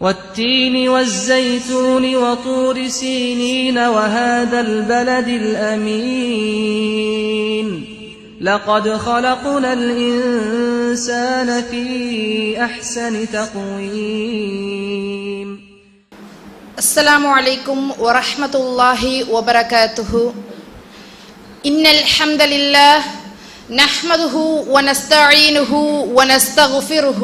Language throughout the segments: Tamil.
والتين والزيتون وطور سينين وهذا البلد الأمين لقد خلقنا الإنسان في أحسن تقويم. السلام عليكم ورحمة الله وبركاته. إن الحمد لله نحمده ونستعينه ونستغفره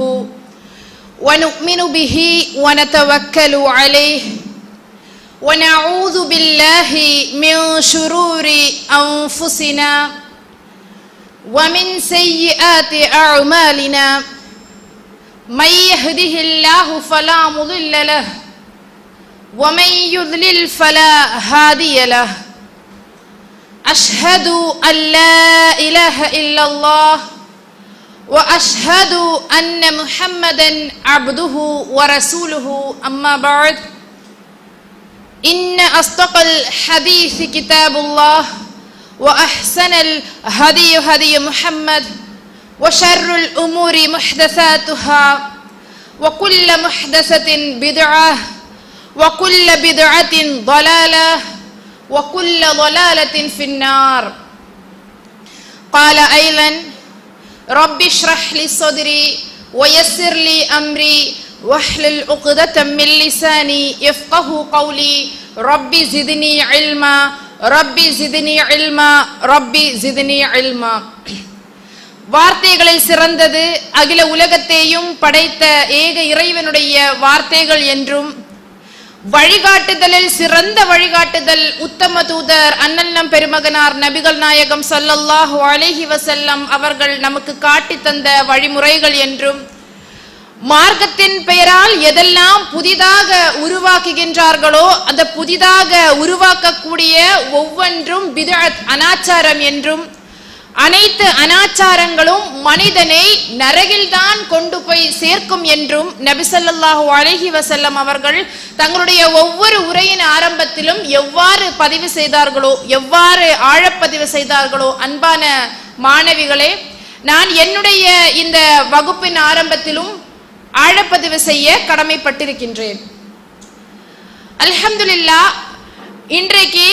ونؤمن به ونتوكل عليه ونعوذ بالله من شرور أنفسنا ومن سيئات أعمالنا من يهده الله فلا مضل له ومن يضلل فلا هادي له. أشهد أن لا إله إلا الله وأشهد أن محمدا عبده ورسوله. أما بعد إن أصدق الحديث كتاب الله وأحسن الهدي هدي محمد وشر الأمور محدثاتها وكل محدثة بدعة وكل بدعة ضلالة وكل ضلالة في النار. قال أيضا رب اشرح لي صدري ويسر لي أمري واحلل عقدة من لساني يفقه قولي ربي زدني علما ربي زدني علما ربي زدني علما. வார்த்தைகளில் சிறந்தது அகில உலகத்தையும் படைத்த ஏக இறைவனுடைய வார்த்தைகள் என்றும், வழிகாட்டுதலில் சிறந்த வழிகாட்டுதல் உத்தம தூதர் அண்ணல் நம் பெருமகனார் நபிகள் நாயகம் ஸல்லல்லாஹு அலைஹி வஸல்லம் அவர்கள் நமக்கு காட்டி தந்த வழிமுறைகள் என்றும், மார்க்கத்தின் பெயரால் எதெல்லாம் புதிதாக உருவாக்குகின்றார்களோ அந்த புதிதாக உருவாக்கக்கூடிய ஒவ்வொன்றும் பித்அத் அனாச்சாரம் என்றும், அனைத்து அனாச்சாரங்களும் மனிதனை நரகில்தான் கொண்டு போய் சேர்க்கும் என்றும் நபி ஸல்லல்லாஹு அலைஹி வஸல்லம் அவர்கள் தங்களுடைய ஒவ்வொரு உரையின் ஆரம்பத்திலும் எவ்வாறு பதிவு செய்தார்களோ, எவ்வாறு ஆழப்பதிவு செய்தார்களோ, அன்பான மாணவிகளே, நான் என்னுடைய இந்த வகுப்பின் ஆரம்பத்திலும் ஆழப்பதிவு செய்ய கடமைப்பட்டிருக்கின்றேன். அல்ஹம்துலில்லாஹ், இன்றைக்கு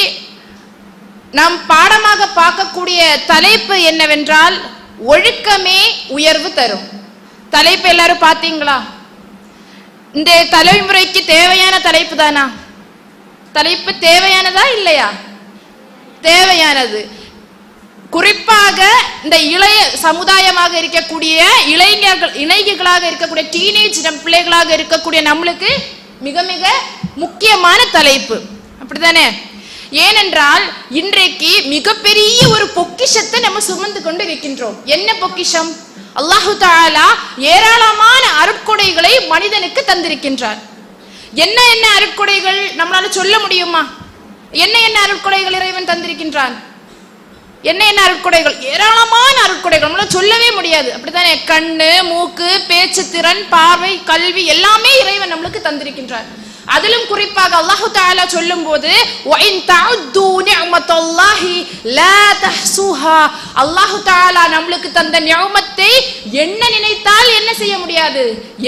நாம் பாடமாக பார்க்கக்கூடிய தலைப்பு என்னவென்றால் ஒழுக்கமே உயர்வு தரும். தலைப்பு எல்லாரும் பார்த்தீங்களா? இந்த தலைமுறைக்கு தேவையான தலைப்பு தானா? தலைப்பு தேவையானதா இல்லையா? தேவையானது. குறிப்பாக இந்த இளைய சமுதாயமாக இருக்கக்கூடிய இளைஞர்களாக இருக்கக்கூடிய டீனேஜ் பிள்ளைகளாக இருக்கக்கூடிய நம்மளுக்கு மிக மிக முக்கியமான தலைப்பு, அப்படித்தானே? ஏனென்றால் இன்றைக்கு மிகப்பெரிய ஒரு பொக்கிஷத்தை நம்ம சுமந்து கொண்டு இருக்கின்றோம். என்ன பொக்கிஷம்? அல்லாஹு தஆலா ஏராளமான அருட்கொடைகளை மனிதனுக்கு தந்திருக்கின்றார். என்ன என்ன அருட்கொடைகள் நம்மளால சொல்ல முடியுமா? என்ன என்ன அருட்கொடைகள் இறைவன் தந்திருக்கின்றான்? என்ன என்ன அருட்கொடைகள்? ஏராளமான அருட்கொடைகள் நம்மளால சொல்லவே முடியாது, அப்படித்தானே? கண்ணு, மூக்கு, பேச்சு திறன், பார்வை, கல்வி எல்லாமே இறைவன் நம்மளுக்கு தந்திருக்கின்றார். அதிலும் குறிப்பாக அல்லாஹு தஆலா சொல்லும் போது அல்லாஹு தஆலா நம்மளுக்கு தந்த நிஅமத்தை எண்ண நினைத்தால் என்ன செய்ய முடியாது,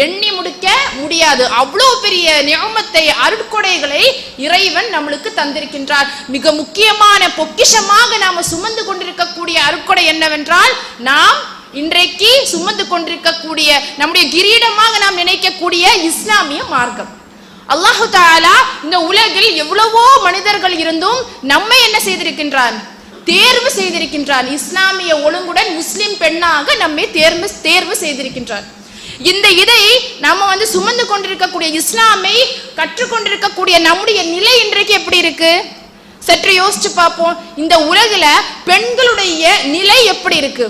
எண்ணி முடிக்க முடியாது. அவ்வளவு பெரிய நிஅமத்தை, அருட்கொடைகளை இறைவன் நம்மளுக்கு தந்திருக்கின்றார். மிக முக்கியமான பொக்கிஷமாக நாம சுமந்து கொண்டிருக்கக்கூடிய அருட்கொடை என்னவென்றால், நாம் இன்றைக்கு சுமந்து கொண்டிருக்கக்கூடிய நம்முடைய கிரீடமாக நாம் நினைக்கக்கூடிய இஸ்லாமிய மார்க்கம். அல்லாஹு தஆலா இந்த உலகில் எவ்வளவோ மனிதர்கள் இருந்தும் நம்மை என்ன செய்திருக்கின்றான்? தேர்வு செய்திருக்கின்றான். இஸ்லாமிய ஒழுங்குடன் முஸ்லிம் பெண்ணாக நம்மை தேர்வு செய்திருக்கின்றான். இதை நம்ம சுமந்து கொண்டிருக்கக்கூடிய இஸ்லாமை கற்றுக்கொண்டிருக்கக்கூடிய நம்முடைய நிலை இன்றைக்கு எப்படி இருக்கு? சற்று யோசிச்சு பார்ப்போம். இந்த உலகில பெண்களுடைய நிலை எப்படி இருக்கு?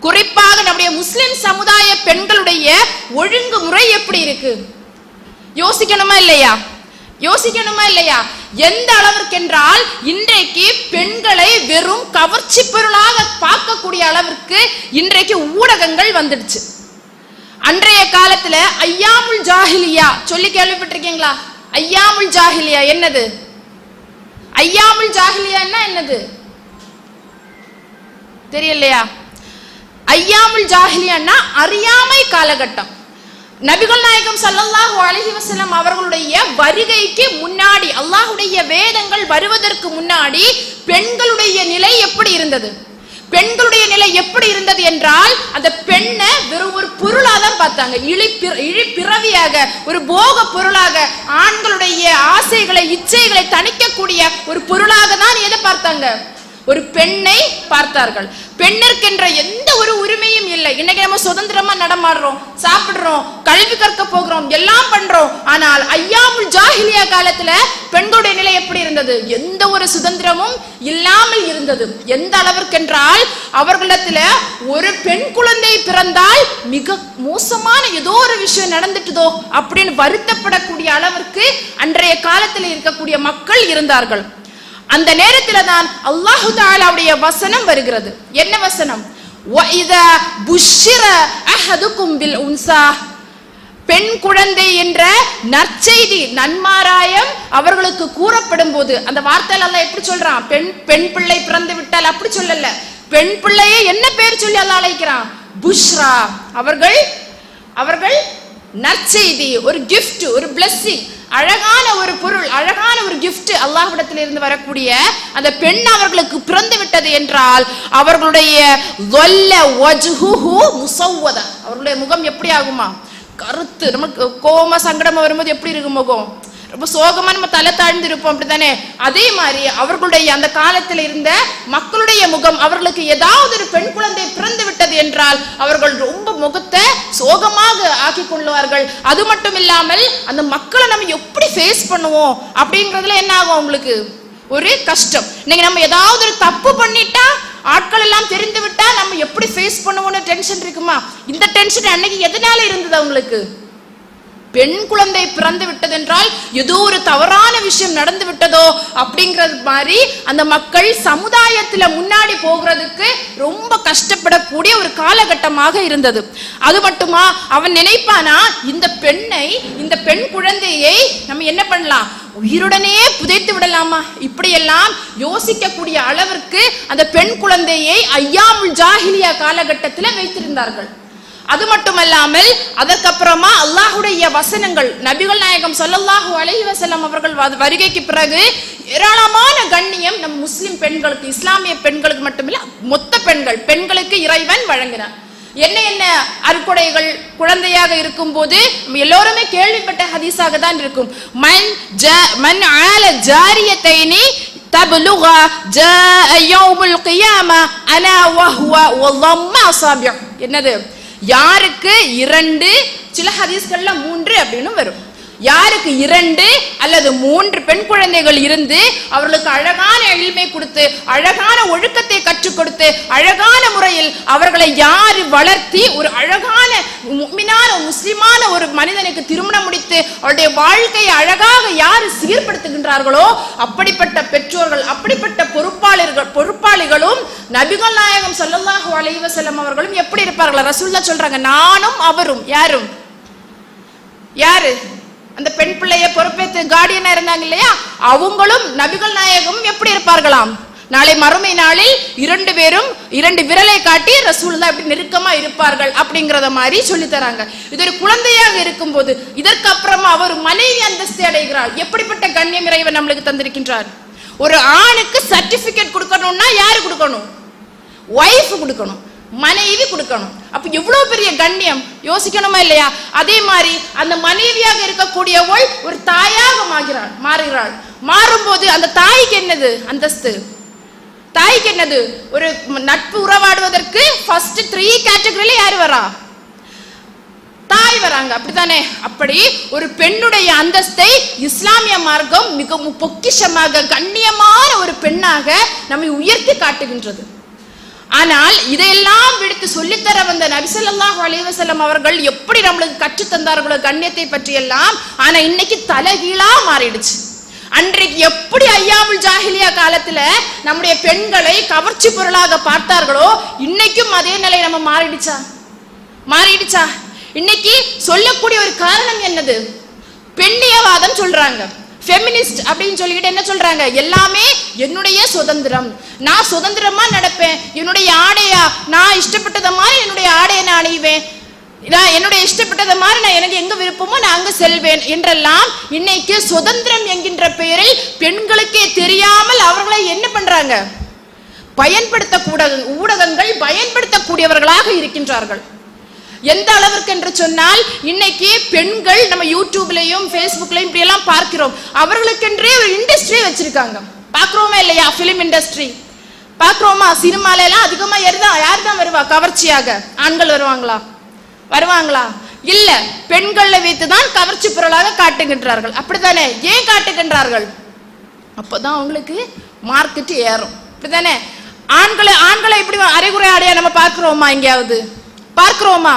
குறிப்பாக நம்முடைய முஸ்லிம் சமுதாய பெண்களுடைய ஒழுங்குமுறை எப்படி இருக்கு? யோசிக்கணுமா இல்லையா? யோசிக்கணுமா இல்லையா? எந்த அளவிற்கு என்றால் இன்றைக்கு பெண்களை வெறும் கவர்ச்சி பொருளாக பார்க்கக்கூடிய அளவிற்கு இன்றைக்கு ஊடகங்கள் வந்துடுச்சு. அன்றைய காலத்துல ஐயாமுல் ஜாஹிலியா சொல்லி கேள்விப்பட்டிருக்கீங்களா? ஐயாமுல் ஜாஹிலியா என்னது? ஐயாமுல் ஜாஹிலியா என்னது தெரியலையா? ஐயாமுல் ஜாஹிலியான்னா அறியாமை காலகட்டம். நபிகள் நாயகம் ஸல்லல்லாஹு அலைஹி அவர்களுடைய வருகைக்கு முன்னாடி, அல்லாஹ்வுடைய வேதங்கள் வருவதற்கு முன்னாடி பெண்களுடைய நிலை எப்படி இருந்தது? பெண்களுடைய நிலை எப்படி இருந்தது என்றால், அந்த பெண்ணை வெறும் ஒரு பொருளாதான் பார்த்தாங்க. இழிப்பிறவியாக, ஒரு போக பொருளாக, ஆண்களுடைய ஆசைகளை இச்சைகளை தணிக்கக்கூடிய ஒரு பொருளாக தான் எதை பார்த்தாங்க? ஒரு பெண்ணை பார்த்தார்கள். பெண்ணிற்கென்ற எந்த ஒரு உரிமையும் இல்லை. இன்னைக்கு நம்ம சுதந்திரமா நடமாடுறோம், சாப்பிடுறோம், கல்வி கற்க போகிறோம், எல்லாம் பண்றோம். ஆனால் ஐயாமுல் ஜாஹிலியா காலத்துல பெண்களுடைய நிலை எப்படி இருந்தது? எந்த ஒரு சுதந்திரமும் இல்லாமல் இருந்தது. எந்த அளவிற்கு என்றால், அவர்களிடத்துல ஒரு பெண் குழந்தை பிறந்தால் மிக மோசமான ஏதோ ஒரு விஷயம் நடந்துட்டுதோ அப்படின்னு வருத்தப்படக்கூடிய அளவிற்கு அன்றைய காலத்தில் இருக்கக்கூடிய மக்கள் இருந்தார்கள். அந்த நேரத்தில் தான் அல்லாஹ் தஆலாவுடைய வசனம் வருகிறது. என்ன வசனம்? வஇதா புஷ்ஷிர அஹதுக்கும் பில் உன்சா, பெண் குழந்தை என்ற நற்செய்தி, நன்மாராயம் அவர்களுக்கு கூறப்படும் போது, அந்த வார்த்தையில அல்லாஹ் எப்படி சொல்றான்? பெண் பிள்ளை பிறந்து விட்டால் அப்படி சொல்லல. பெண் பிள்ளையை என்ன பேர் சொல்லி அல்லாஹ் அழைக்கிறான்? புஷ்ரா. அவர்கள் நற்செய்தி, ஒரு கிஃப்ட், ஒரு பிளெஸிங், அழகான ஒரு பொருள், அழகான ஒரு கிஃப்ட் அல்லாஹ்விடத்தில் இருந்து வரக்கூடிய அந்த பெண் அவர்களுக்கு பிறந்து விட்டது என்றால், அவர்களுடைய அவர்களுடைய முகம் எப்படி ஆகுமா? கருத்து. நமக்கு கோபமா சங்கடமா வரும்போது எப்படி இருக்கும் முகம்? ரொம்ப சோகமா நம்ம தலை தாழ்ந்து இருப்போம், அப்படித்தானே? அதே மாதிரி அவர்களுடைய அந்த காலத்தில் இருந்த மக்களுடைய முகம், அவர்களுக்கு ஏதாவது ஒரு பெண் குழந்தை பிறந்து விட்டது என்றால் அவர்கள் ரொம்ப முகத்தை சோகமாக ஆக்கி கொள்வார்கள். அது மட்டும் இல்லாமல் அந்த மக்களை நம்ம எப்படி ஃபேஸ் பண்ணுவோம் அப்படிங்கிறதுல என்ன ஆகும்? அவங்களுக்கு ஒரு கஷ்டம். இன்னைக்கு நம்ம ஏதாவது ஒரு தப்பு பண்ணிட்டா, ஆட்கள் எல்லாம் தெரிந்து விட்டா நம்ம எப்படி ஃபேஸ் பண்ணுவோம்னு டென்ஷன் இருக்குமா? இந்த டென்ஷன் அன்னைக்கு எதனால இருந்தது அவங்களுக்கு? பெண் குழந்தை பிறந்து விட்டது என்றால் ஏதோ ஒரு தவறான விஷயம் நடந்து விட்டதோ அப்படிங்கிறது மாதிரி அந்த மக்கள் சமுதாயத்துல முன்னாடி போகிறதுக்கு ரொம்ப கஷ்டப்படக்கூடிய ஒரு காலகட்டமாக இருந்தது. அது மட்டுமா, அவன் நினைப்பானா, இந்த பெண் குழந்தையை நம்ம என்ன பண்ணலாம், உயிருடனே புதைத்து விடலாமா? இப்படியெல்லாம் யோசிக்கக்கூடிய அளவிற்கு அந்த பெண் குழந்தையை ஐயாமுல் ஜாஹிலியா காலகட்டத்தில் வைத்திருந்தார்கள். அது மட்டுமல்லாமல் அதற்கப்புறமா அல்லாஹ்வுடைய வசனங்கள், நபிகள் நாயகம் ஸல்லல்லாஹு அலைஹி வஸல்லம் அவர்கள் வருகைக்கு பிறகு ஏராளமான கண்ணியம் நம் முஸ்லிம் பெண்களுக்கு, இஸ்லாமிய பெண்களுக்கு மட்டுமில்ல, மொத்த பெண்களுக்கு இறைவன் வழங்கினார். என்ன அருக்குடைகள் குழந்தையாக இருக்கும் போது எல்லோருமே கேள்விப்பட்ட ஹதீஸாக தான் இருக்கும். மன் ஆல ஜாரியத்தைனி தப்லுகா ஜாஅ யௌமுல் கியாமா அனா வஹுவ வல்லம்மா அஸாபி. என்னது? யாருக்கு 2, சில ஹதீஸ்கள்ல 3 அப்படின்னு வரும். யாருக்கு 2 அல்லது 3 பெண் குழந்தைகள் இருந்து அவர்களுக்கு அழகான இல்மை கொடுத்து, அழகான ஒழுக்கத்தை கற்றுக் கொடுத்து, அழகான முறையில் அவர்களை யாரு வளர்த்தி ஒரு அழகான முஃமினான முஸ்லிமான ஒரு மனிதனுக்கு திருமணம் முடித்து அவருடைய வாழ்க்கையை அழகாக யாரு சீர்படுத்துகின்றார்களோ அப்படிப்பட்ட பெற்றோர்கள், அப்படிப்பட்ட பொறுப்பாளிகளும் நபிகள் நாயகம் ஸல்லல்லாஹு அலைஹி வஸல்லம் அவர்களும் எப்படி இருப்பார்கள்? ரசூலுல்லாஹ் சொல்றாங்க, நானும் அவரும். யாரு அந்த பெண் பிள்ளைய பொறுப்பேற்று கார்டியனா இருந்தாங்க இல்லையா, அவங்களும் நபிகள் நாயகம் எப்படி இருப்பார்களாம்? நாளை மறுமை நாளில் 2 பேரும் 2 விரலை காட்டி ரசூலுல்லாஹ் எப்படி நெருக்கமா இருப்பார்கள் அப்படிங்கறத மாதிரி சொல்லி தராங்க. இது ஒரு குழந்தையாக இருக்கும் போது, இதற்கு அப்புறமா அவர் மனைவி அந்தஸ்தை அடைகிறார். எப்படிப்பட்ட கண்ணியம் இறைவன் நம்மளுக்கு தந்திருக்கின்றார். ஒரு ஆணுக்கு சர்டிபிகேட் கொடுக்கணும்னா யாரு கொடுக்கணும்? வைஃப் கொடுக்கணும், மனைவி கொடுக்கணும். அப்ப எவ்வளவு பெரிய கண்ணியம் யோசிக்கணுமா இல்லையா? அதே மாதிரி அந்த மனைவியாக இருக்கக்கூடியவள் ஒரு தாயாக மாறுகிறாள். மாறும்போது அந்த தாய்க்கு என்னது அந்தஸ்து? தாய்க்கு என்னது? ஒரு நட்பு உறவாடுவதற்கு ஃபர்ஸ்ட் 3 கேட்டகரியில யாரு வரா? தாய் வராங்க, அப்படித்தானே? அப்படி ஒரு பெண்ணுடைய அந்தஸ்தை இஸ்லாமிய மார்க்கம் மிக பொக்கிஷமாக, கண்ணியமான ஒரு பெண்ணாக நம்மை உயர்த்தி காட்டுகின்றது. ஆனால் இதையெல்லாம் விடுத்து சொல்லித்தர வந்த நபி ஸல்லல்லாஹு அலைஹி வஸல்லம் அவர்கள் எப்படி நம்மளுக்கு கற்று தந்தார்களோ கண்ணியத்தை பற்றி எல்லாம், ஆனா இன்னைக்கு தலைகீழா மாறிடுச்சு. அன்றைக்கு எப்படி ஐயாமுல் ஜாஹிலியா காலத்துல நம்முடைய பெண்களை கவர்ச்சி பொருளாக பார்த்தார்களோ, இன்னைக்கும் அதே நிலை நம்ம மாறிடுச்சா? இன்னைக்கு சொல்லக்கூடிய ஒரு காரணம் என்னது? பெண்ணியவாதம் சொல்றாங்க, ஃபெமினிஸ்ட் அப்படின்னு சொல்லிக்கிட்டு என்ன சொல்றாங்க? எல்லாமே என்னுடைய சுதந்திரம், நான் சுதந்திரமா நடப்பேன், என்னுடைய ஆடையா நான் இஷ்டப்பட்டத மாதிரி என்னுடைய ஆடையை நான் அணிவேன், நான் என்னுடைய இஷ்டப்பட்டதை மாதிரி நான் எனக்கு எங்க விருப்பமோ நான் அங்க செல்வேன் என்றெல்லாம் இன்னைக்கு சுதந்திரம் என்கின்ற பெயரில் பெண்களுக்கே தெரியாமல் அவர்களை என்ன பண்றாங்க, ஊடகங்கள் பயன்படுத்தக்கூடியவர்களாக இருக்கின்றார்கள். எந்த அளவிற்கு என்று சொன்னால் இன்னைக்கு பெண்கள் நம்ம யூடியூப்லயும் ஃபேஸ்புக்லயும் இப்படி எல்லாம் பார்க்கிறோம். அவர்களுக்கென்றே ஒரு இண்டஸ்ட்ரி வச்சிருக்காங்க. பாக்குறோமா இல்லையா? பிலிம் இண்டஸ்ட்ரி பாக்குறோமா? சினிமால எல்லாம் அதிகமா யார் தான் வருவா கவர்ச்சியாக? ஆண்கள் வருவாங்களா? இல்ல, பெண்களை வைத்துதான் கவர்ச்சி பொருளாக காட்டுகின்றார்கள். அப்படித்தானே? ஏன் காட்டுகின்றார்கள்? அப்பதான் அவங்களுக்கு மார்க்கெட் ஏறும். அப்படித்தானே? ஆண்களை இப்படி அரைகுறை ஆடையா நம்ம பார்க்கிறோமா? எங்கேயாவது பார்க்கிறோமா?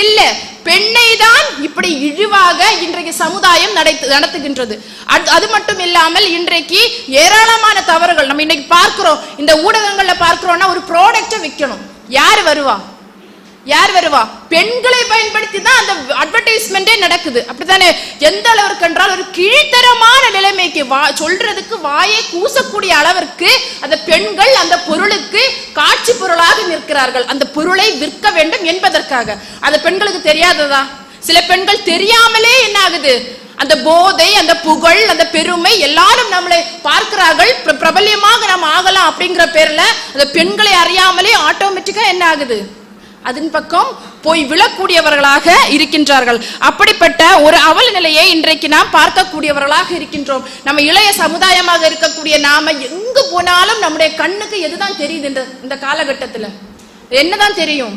இல்ல, பெண்ணை தான் இப்படி இழிவாக இன்றைக்கு சமுதாயம் நடத்துகின்றது. அது மட்டும் இல்லாமல் இன்றைக்கு ஏராளமான தவறுகள் நம்ம இன்னைக்கு பார்க்கிறோம். இந்த ஊடகங்கள்ல பார்க்கிறோம்னா ஒரு ப்ராடக்ட்டை விற்கணும். யார் வருவா? பெண்களை பயன்படுத்தி தான் அந்த அட்வர்டைஸ்மெண்டே நடக்குது. அப்படித்தானே? எந்த அளவிற்கு என்றால் ஒரு கீழ்த்தரமான நிலைமைக்கு சொல்றதுக்கு வாயை கூசக்கூடிய அளவிற்கு அந்த பெண்கள் அந்த பொருளுக்கு காட்சி பொருளாக நிற்கிறார்கள். அந்த பொருளை விற்க வேண்டும் என்பதற்காக. அந்த பெண்களுக்கு தெரியாததா? சில பெண்கள் தெரியாமலே என்ன ஆகுது, அந்த போதை, அந்த புகழ், அந்த பெருமை எல்லாரும் நம்மளை பார்க்கிறார்கள். பிரபல்யமாக நம்ம ஆகலாம் அப்படிங்கிற பேர்ல அந்த பெண்களை அறியாமலே ஆட்டோமேட்டிக்கா என்ன ஆகுது, அதன் பக்கம் போய் விழக்கூடியவர்களாக இருக்கின்றார்கள். அப்படிப்பட்ட ஒரு அவல நிலையை இன்றைக்கு நாம் பார்க்கக்கூடியவர்களாக இருக்கின்றோம். நம்ம இளைய சமுதாயமாக இருக்கக்கூடிய நாம எங்கு போனாலும் நம்முடைய கண்ணுக்கு எதுதான் தெரியுது? இந்த காலகட்டத்தில் என்னதான் தெரியும்?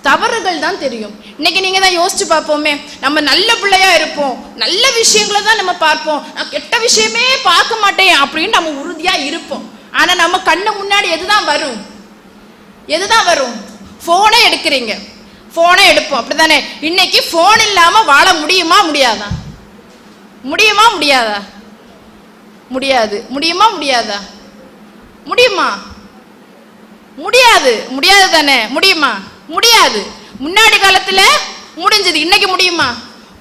தவறுகள் தான் தெரியும். இன்னைக்கு நீங்க தான் யோசிச்சு பார்ப்போமே, நம்ம நல்ல பிள்ளையா இருப்போம், நல்ல விஷயங்களை தான் நம்ம பார்ப்போம், நான் கெட்ட விஷயமே பார்க்க மாட்டேன் அப்படின்னு நம்ம உறுதியா இருப்போம். ஆனா நம்ம கண்ணு முன்னாடி எதுதான் வரும்? போனை எடுக்கிறீங்க, போனை எடுப்போம். அப்படித்தானே? இன்னைக்கு போன் இல்லாம வாழ முடியுமா? முடியாதா? முடியாது தானே? முடியாது. முன்னாடி காலத்துல முடிஞ்சது, இன்னைக்கு முடியுமா?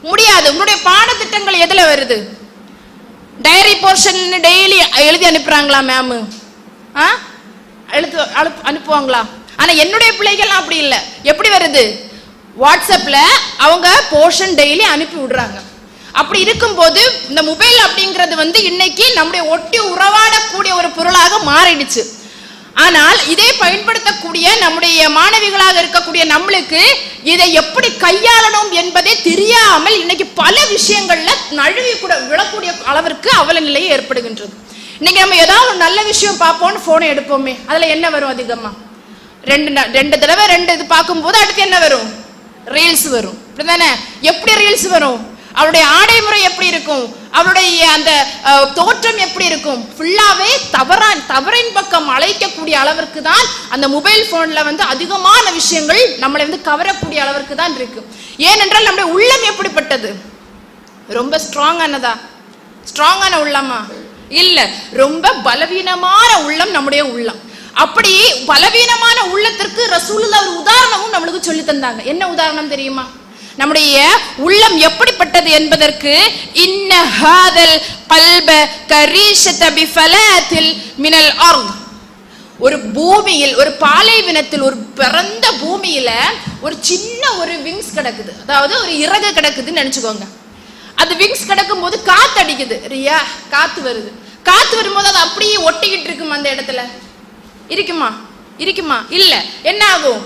முடியாது. உங்களுடைய பாடத்திட்டங்கள் எதுல வருது? டைரி போர்ஷன் டெய்லி எழுதி அனுப்புறாங்களா மேம்? அனுப்புவாங்களா? ஆனா என்னுடைய பிள்ளைகள் அப்படி இல்லை. எப்படி வருது? வாட்ஸ்அப்ல அவங்க போர்ஷன் டெய்லி அனுப்பி விடுறாங்க. அப்படி இருக்கும்போது இந்த மொபைல் அப்படிங்கிறது இன்னைக்கு நம்முடைய ஒட்டி உறவாடக்கூடிய ஒரு பொருளாக மாறிடுச்சு. ஆனால் இதை பயன்படுத்தக்கூடிய நம்முடைய மாணவிகளாக இருக்கக்கூடிய நம்மளுக்கு இதை எப்படி கையாளணும் என்பதே தெரியாமல் இன்னைக்கு பல விஷயங்கள்ல நழுவி கூட விழக்கூடிய அளவிற்கு அவல நிலையை ஏற்படுகின்றது. இன்னைக்கு நம்ம ஏதாவது ஒரு நல்ல விஷயம் பார்ப்போம்னு போனை எடுப்போமே, அதுல என்ன வரும்? அதிகமா ரெண்டு தடவை இது பார்க்கும்போது அடுத்து என்ன வரும்? ரீல்ஸ் வரும். அப்படிதானே? எப்படி ரீல்ஸ் வரும்? அவருடைய ஆடை முறை எப்படி இருக்கும்? அவருடைய அந்த தோற்றம் எப்படி இருக்கும்? ஃபுல்லாவே தவறின் பக்கம் அழைக்கக்கூடிய அளவிற்கு தான் அந்த மொபைல் போன்ல அதிகமான விஷயங்கள் நம்மளை கவரக்கூடிய அளவிற்கு தான் இருக்கு. ஏனென்றால் நம்முடைய உள்ளம் எப்படிப்பட்டது? ரொம்ப ஸ்ட்ராங்கான உள்ளமா? இல்ல, ரொம்ப பலவீனமான உள்ளம் நம்முடைய உள்ளம். அப்படி பலவீனமான உள்ளத்திற்கு ரசூலுல்லாஹ் ஒரு உதாரணமும் நம்மளுக்கு சொல்லி தந்தாங்க. என்ன உதாரணம் தெரியுமா? நம்முடைய உள்ளம் எப்படிப்பட்டது என்பதற்கு இன்ன ஹாதல் கல்ப கரீஷத பிஃபலாத்தில் மினல் அர்த், ஒரு பூமியில், ஒரு பாலைவனத்தில், ஒரு பரந்த பூமியில ஒரு சின்ன ஒரு விங்ஸ் கிடக்குது, அதாவது ஒரு இறகு கிடக்குதுன்னு நினைச்சுக்கோங்க. அது விங்ஸ் கிடக்கும் போது காத்து அடிக்குது, ரியா காத்து வரும்போது அது அப்படியே ஒட்டிக்கிட்டு இருக்கும். அந்த இடத்துல இருக்குமா? இல்ல. என்ன ஆகும்?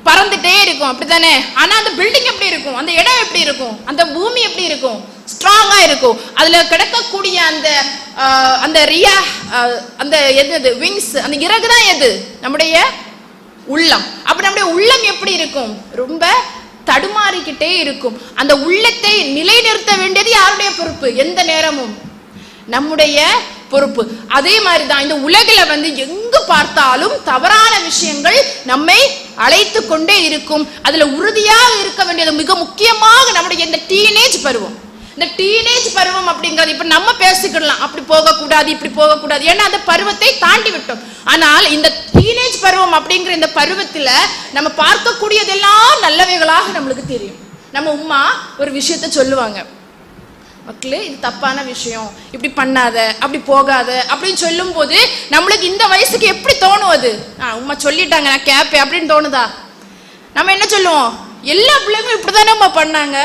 பறந்துட்டே இருக்கும். அப்படித்தானே? ஆனா அந்த பில்டிங் எப்படி இருக்கும்? அந்த இடம் எப்படி இருக்கும்? அந்த பூமி எப்படி இருக்கும்? ஸ்ட்ராங்கா இருக்கும். அதுல கிடக்கக்கூடிய அந்த ரியா, அந்த எது விங்ஸ், அந்த இறகு தான் எது? நம்முடைய உள்ளம். அப்ப நம்முடைய உள்ளம் எப்படி இருக்கும்? ரொம்ப தடுமாறிக்கிட்டே இருக்கும். அந்த உள்ளத்தை நிலைநிறுத்த வேண்டியது யாருடைய பொறுப்பு? எந்த நேரமும் நம்முடைய பொறுப்பு. அதே மாதிரிதான் இந்த உலகில எங்கு பார்த்தாலும் தவறான விஷயங்கள் நம்மை அழைத்து கொண்டே இருக்கும். அதுல உறுதியாக இருக்க வேண்டியது மிக முக்கியமாக நம்முடைய இந்த டீனேஜ் பருவம். இந்த டீனேஜ் பருவம் அப்படிங்கிறது இப்ப நம்ம பேசிக்கலாம், அப்படி போகக்கூடாது, இப்படி போகக்கூடாது, ஏன்னா அந்த பருவத்தை தாண்டி விட்டோம். ஆனால் இந்த டீனேஜ் பருவம் அப்படிங்கிற இந்த பருவத்துல நம்ம பார்க்கக்கூடியதெல்லாம் நல்லவைகளாக நம்மளுக்கு தெரியும். நம்ம உம்மா ஒரு விஷயத்த சொல்லுவாங்க, மக்களே இது தப்பான விஷயம், இப்படி பண்ணாத, அப்படி போகாத அப்படின்னு சொல்லும் போது நம்மளுக்கு இந்த வயசுக்கு எப்படி தோணும்? அது உம்மா சொல்லிட்டாங்க நான் கேப்பேன் அப்படின்னு தோணுதா? நம்ம என்ன சொல்லுவோம்? எல்லா பிள்ளைங்களும் இப்படிதானே பண்ணாங்க,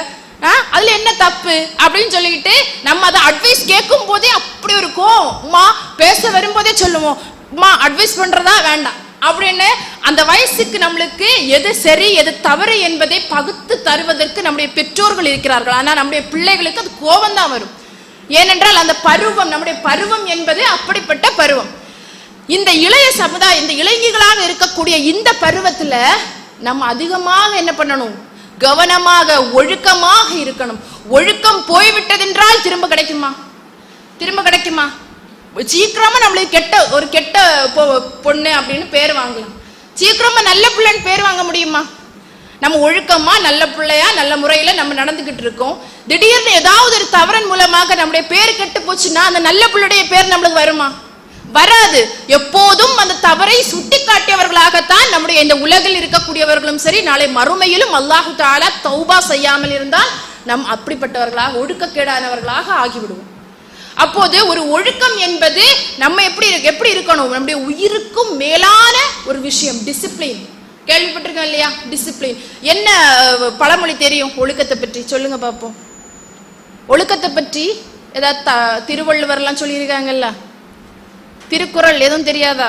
அதுல என்ன தப்பு அப்படின்னு சொல்லிக்கிட்டு நம்ம அதை அட்வைஸ் கேட்கும் போதே அப்படி ஒரு கோவமா பேச வரும்போதே சொல்லுவோம், அட்வைஸ் பண்றதா வேண்டாம் அப்படின்னு. அந்த வயசுக்கு நம்மளுக்கு எது சரி எது தவறு என்பதை பகுத்து தருவதற்கு நம்முடைய பெற்றோர்கள் இருக்கிறார்கள். ஆனா நம்முடைய பிள்ளைகளுக்கு அது கோபம் தான் வரும். ஏனென்றால் அந்த பருவம், நம்முடைய பருவம் என்பது அப்படிப்பட்ட பருவம். இந்த இளைய சமுதாயம், இந்த இளைஞர்களாக இருக்கக்கூடிய இந்த பருவத்துல நம்ம அதிகமாக என்ன பண்ணணும், கவனமாக ஒழுக்கமாக இருக்கணும். ஒழுக்கம் போய்விட்டதென்றால் திரும்ப கிடைக்குமா? திரும்ப கிடைக்குமா? சீக்கிரமா நம்மளுக்கு கெட்ட பொண்ணு அப்படின்னு பேர் வாங்கலாம், சீக்கிரமா நல்ல பிள்ளைன்னு பேர் வாங்க முடியுமா? நம்ம ஒழுக்கமா நல்ல பிள்ளையா நல்ல முறையில நம்ம நடந்துகிட்டு இருக்கோம், திடீர்னு ஏதாவது ஒரு தவறின் மூலமாக நம்முடைய பேர் கெட்டு போச்சுன்னா அந்த நல்ல பிள்ளையுடைய பேர் நம்மளுக்கு வருமா? வராது. எப்போதும் அந்த தவறை சுட்டி காட்டியவர்களாகத்தான் நம்முடைய இந்த உலகில் இருக்கக்கூடியவர்களும் சரி, நாளை மறுமையிலும் அல்லாஹு தஆலா தௌபா செய்யாமல் இருந்தால் நம் அப்படிப்பட்டவர்களாக ஒழுக்கக்கேடானவர்களாக ஆகிவிடுவோம். அப்போது ஒரு ஒழுக்கம் என்பது நம்ம எப்படி இருக்கணும், நம்முடைய உயிருக்கும் மேலான ஒரு விஷயம். டிசிப்ளின் கேள்விப்பட்டிருக்கோம் இல்லையா? டிசிப்ளின் என்ன பழமொழி தெரியும் ஒழுக்கத்தை பற்றி? சொல்லுங்க பார்ப்போம். ஒழுக்கத்தை பற்றி ஏதாவது திருவள்ளுவர் எல்லாம் சொல்லியிருக்காங்கல்ல, திருக்குறள் எதுவும் தெரியாதா?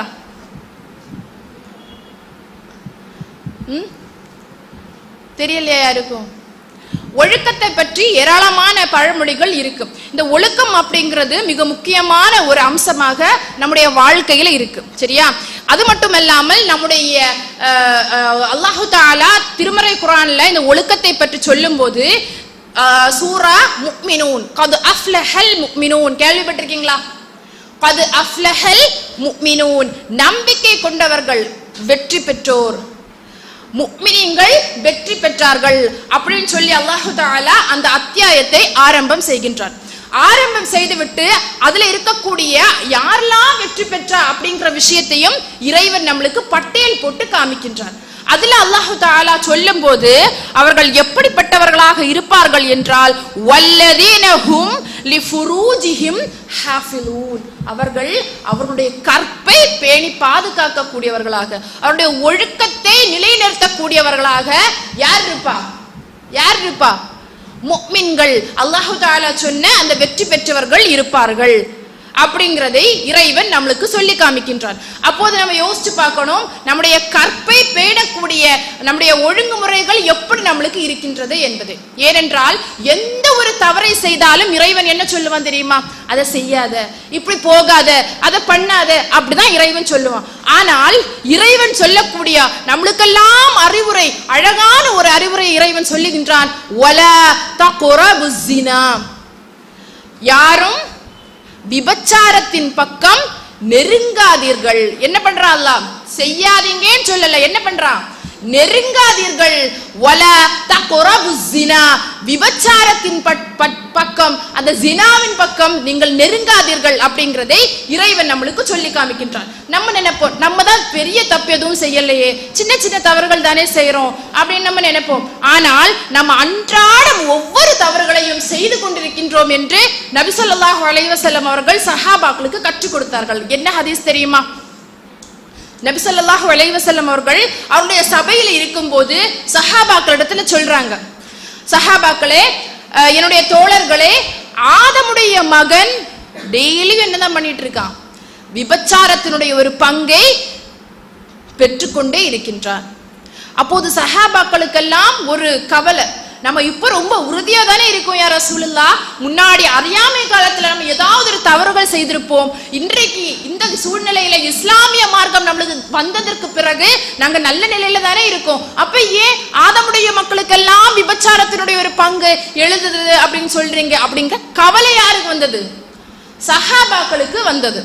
தெரியலையா யாருக்கும்? ஒழுக்கத்தை பற்றி ஏராளமான பழமொழிகள் இருக்கு. இந்த ஒழுக்கம் அப்படிங்கிறது மிக முக்கியமான ஒரு அம்சமாக நம்முடைய வாழ்க்கையில இருக்கு, சரியா? அது மட்டுமல்லாமல் நம்முடைய அல்லாஹு தஆலா திருமறை குர்ஆன்ல இந்த ஒழுக்கத்தை பற்றி சொல்லும் போது சூரா முஃமினூன், கத் அஃப்லஹல் முஃமினூன் கேள்விப்பட்டிருக்கீங்களா? கத் அஃப்லஹல் முஃமினூன், நம்பிக்கை கொண்டவர்கள் வெற்றி பெற்றோர், முஃமினீன்கள் வெற்றி பெற்றார்கள் அப்படின்னு சொல்லி அல்லாஹு தஆலா அந்த அத்தியாயத்தை ஆரம்பம் செய்கின்றார். ஆரம்பம் செய்துவிட்டு அதுல இருக்கக்கூடிய யாரெல்லாம் வெற்றி பெற்றா அப்படிங்கிற விஷயத்தையும் இறைவன் நம்மளுக்கு பட்டியல் போட்டு காமிக்கின்றார். அதுல அல்லாஹு தஆலா சொல்லும் போது அவர்கள் எப்படிப்பட்டவர்களாக இருப்பார்கள் என்றால், வல்லதீன ஹும் லிஃபுரூஜிஹிம் ஹாஃபிலூன், அவர்கள் அவர்களுடைய கற்பை பேணி பாதுகாக்கக்கூடியவர்களாக, அவருடைய ஒழுக்கத்தை நிலைநிறுத்தக்கூடியவர்களாக யார் இருப்பா? முஃமின்கள். அல்லாஹு தஆலா சொன்ன அந்த வெற்றி பெற்றவர்கள் இருப்பார்கள் அப்படிங்கிறதை இறைவன் நம்மளுக்கு சொல்லி காமிக்கின்றார். அப்போது நம்ம யோசிச்சு பார்க்கணும், நம்முடைய கற்பை பேணக்கூடிய நம்முடைய ஒழுங்குமுறைகள் எப்படி நம்மளுக்கு இருக்கின்றது என்பது. ஏனென்றால் எந்த ஒரு தவறை செய்தாலும் இறைவன் என்ன சொல்லுவான் தெரியுமா? அதை செய்யாத, இப்படி போகாத, அதை பண்ணாத, அப்படிதான் இறைவன் சொல்லுவான். ஆனால் இறைவன் சொல்லக்கூடிய நம்மளுக்கெல்லாம் அறிவுரை, அழகான ஒரு அறிவுரை இறைவன் சொல்லுகின்றான், வலா தக்ரபுஸ் ஸினா, யாரும் விபச்சாரத்தின் பக்கம் நெருங்காதீர்கள். என்ன பண்றான் அல்லாஹ்? செய்யாதீங்கன்னு சொல்லல, என்ன பண்றான்? நெருங்காதீர்கள். வலா தக்ரபுஸ் ஸினா, விபச்சாரத்தின் பக்கம், அந்த ஜினாவின் பக்கம் நீங்கள் நெருங்காதீர்கள் அப்படிங்கறதை இறைவன் நம்மளுக்கு சொல்லி காமிக்கின்றான். நம்ம நினைப்போம், நம்ம தான் பெரிய தப்பு எதுவும் செய்யலையே, சின்ன சின்ன தவறுகள் தானே செய்யறோம் அப்படின்னு நம்ம நினைப்போம். ஆனால் நம்ம அன்றாடம் ஒவ்வொரு தவறுகளையும் செய்து கொண்டிருக்கின்றோம் என்று நபி ஸல்லல்லாஹு அலைஹி வஸல்லம் அவர்கள் சஹாபாக்களுக்கு கற்றுக் கொடுத்தார்கள். என்ன ஹதீஸ் தெரியுமா? நபி ஸல்லல்லாஹு அலைஹி வஸல்லம் அவர்கள் அவருடைய சபையில இருக்கும்போது சஹாபாக்களிடத்துல சொல்றாங்க, சஹாபாக்களே, என்னுடைய தோழர்களே, ஆதமுடைய மகன் டெய்லி என்னதான் பண்ணிட்டு இருக்கான்? விபச்சாரத்தினுடைய ஒரு பங்கை பெற்றுக்கொண்டே இருக்கின்றான். அப்போது சஹாபாக்களுக்கெல்லாம் ஒரு கவலை, நம்ம இப்ப ரொம்ப உறுதியா தானே இருக்கோம் யா ரசூலுல்லாஹ், முன்னாடி அறியாமை காலத்துல நம்ம ஏதாவது ஒரு தவறுகள் செய்திருப்போம், இன்றைக்கு இந்த சூழ்நிலையில இஸ்லாமிய மார்க்கம் நம்மளுக்கு வந்ததற்கு பிறகு நாங்க நல்ல நிலையில தானே இருக்கோம், அப்ப ஏன் ஆதமுடைய மக்களுக்கெல்லாம் விபச்சாரத்தினுடைய ஒரு பங்கு எழுதுது அப்படின்னு சொல்றீங்க? அப்படிங்கிற கவலை யாருக்கு வந்தது? சஹாபாக்களுக்கு வந்தது.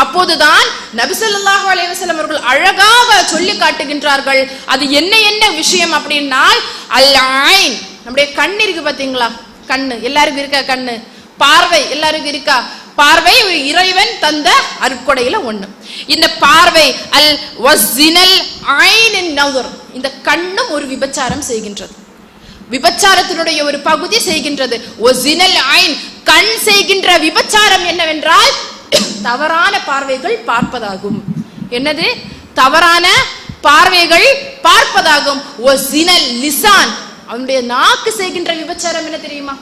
அப்போதுதான் நபி ஸல்லல்லாஹு அலைஹி வஸல்லம் அவர்கள் அழகாக சொல்லி காட்டுகின்றார்கள். அது என்ன விஷயம் அப்படின்னா, அல் ஐன், நம்முடைய கண் இருக்கு பாத்தீங்களா? கண்ணு எல்லாருக்கும் இருக்கா? கண்ணு, பார்வை எல்லாருக்கும் இருக்கா? பார்வை ஒரு இறைவன் தந்த அருட்கொடையில ஒண்ணு. இந்த பார்வை, அல் வஸினல் ஐனின் நஸர், இந்த கண்ணும் ஒரு விபச்சாரம் செய்கின்றது, விபச்சாரத்தினுடைய ஒரு பகுதி செய்கின்றது. வஸினல் ஐன், கண் செய்கின்ற விபச்சாரம் என்னவென்றால் தவறான பார்வைகள் பார்ப்பதாகும். என்னது? தவறான பார்வைகள் பார்ப்பதாகும். ஒசினல் லிசான், அவனுடைய நாக்கு செய்கின்ற விபச்சாரம் என்ன தெரியுமா?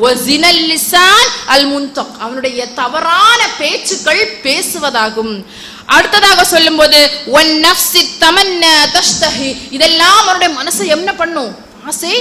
ஒசினல் லிசான் அல் முன்தக், அவனுடைய தவறான பேச்சுக்கள் பேசுவதாகும். அடுத்ததாக சொல்லும்போது ஒன் நஃப்ஸி தமன்னா தஷ்தஹி, இதெல்லாம் அவனுடைய மனசை என்ன பண்ணும்? ஆசை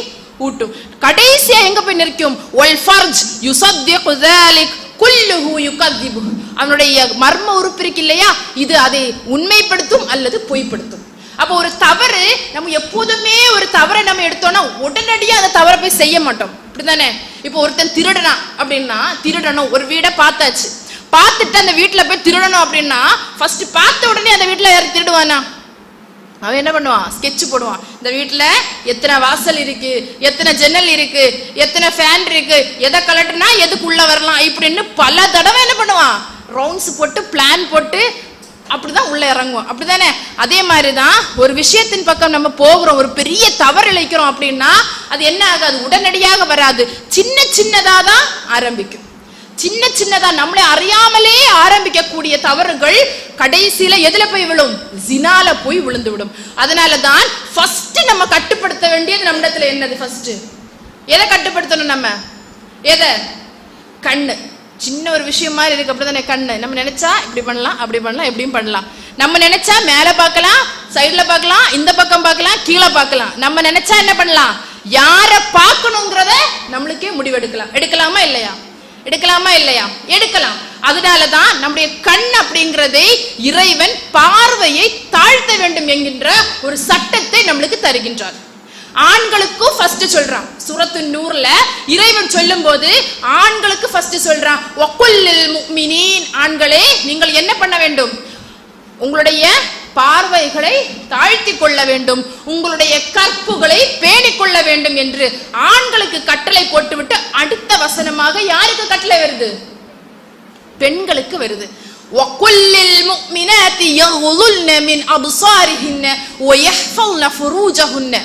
ஊட்டும். கடைசியா எங்க போய் நிற்கும்? வல் ஃபர்ஜ் யுஸத்திகு ذلك குல்லுஹு யுகذிபு, அவனுடைய மர்ம உறுப்பு இருக்கு இல்லையா, இது அதை உண்மைப்படுத்தும் அல்லது பொய்ப்படுத்தும். அப்போ ஒரு தவறு, நம்ம எப்போதுமே ஒரு தவறை நம்ம எடுத்தோம்னா உடனடியா அந்த தவறை போய் செய்ய மாட்டோம், அப்படிதானே? இப்போ ஒருத்தன் திருடனா அப்படின்னா, திருடணும் ஒரு வீடை பார்த்தாச்சு, பார்த்துட்டு அந்த வீட்டுல போய் திருடணும் அப்படின்னா ஃபர்ஸ்ட் பார்த்த உடனே அந்த வீட்டுல யாரும் திருடுவானா? அவன் என்ன பண்ணுவான்? ஸ்கெட்ச் போடுவான். இந்த வீட்டுல எத்தனை வாசல் இருக்கு, எத்தனை ஜன்னல் இருக்கு, எத்தனை ஃபேன் இருக்கு, எதை கலட்டுனா எதுக்குள்ள வரலாம், இப்படின்னு பல தடவை என்ன பண்ணுவான்? ரவுண்ட்ஸ் போட்டு பிளான் போட்டு அப்படிதான் உள்ள இறங்குவோம், அப்படிதானே? அதே மாதிரிதான் ஒரு விஷயத்தின் பக்கம் நம்ம போகிறோம், ஒரு பெரிய தவறு இழைக்கிறோம் அப்படின்னா அது என்ன ஆகாது? உடனடியாக வராது. சின்ன சின்னதா தான் ஆரம்பிக்கும். சின்ன சின்னதா நம்மளே அறியாமலே ஆரம்பிக்கக்கூடிய தவறுகள் கடைசியில எதுல போய் விழும்? ஜினால போய் விழுந்து விடும். அதனாலதான் ஃபர்ஸ்ட் நம்ம கட்டுப்படுத்த வேண்டியது நம்மிடத்துல என்னது? ஃபர்ஸ்ட் எதை கட்டுப்படுத்தணும்? நம்ம எதை? கண்ணு. சின்ன ஒரு விஷயம் மாதிரி இருக்கு, அப்படிதானே? கண்ணு. நம்ம நினைச்சா இப்படி பண்ணலாம், அப்படி பண்ணலாம், எப்படியும் பண்ணலாம். நம்ம நினைச்சா மேல பார்க்கலாம், சைட்ல பார்க்கலாம், இந்த பக்கம் பார்க்கலாம், கீழே பார்க்கலாம். நம்ம நினைச்சா என்ன பண்ணலாம்? யார பார்க்கணுங்கிறத நம்மளுக்கே முடிவெடுக்கலாம். எடுக்கலாமா இல்லையா? எடுக்கலாமா இல்லையா? எடுக்கலாம். அதனாலதான் நம்முடைய கண் அப்படிங்கிறதை இறைவன் பார்வையை தாழ்த்த வேண்டும் என்கின்ற ஒரு சட்டத்தை நம்மளுக்கு தருகின்றார். ஆண்களுக்கும் ஃபர்ஸ்ட் சொல்றான் சூரத்து நூர்ல இறைவன் சொல்லும் போது ஆண்களுக்கு ஃபர்ஸ்ட் சொல்றான், வக்குல்லில் முஃமினீன், ஆண்களே நீங்கள் என்ன பண்ண வேண்டும்? உங்களுடைய பார்வைகளை தாழ்த்தி கொள்ள வேண்டும், உங்களுடைய கற்புகளை பேணிக் கொள்ள வேண்டும் என்று ஆண்களுக்கு கட்டளை போட்டுவிட்டு அடுத்த வசனமாக யாருக்கு கட்டளை வருது? பெண்களுக்கு வருது. வக்குல்லில் முஃமினாத்தி யகுதுல்ன மின் அப்சாரிஹின்ன வயஹ்ஃபல்ன ஃபுரூஜஹுன்ன.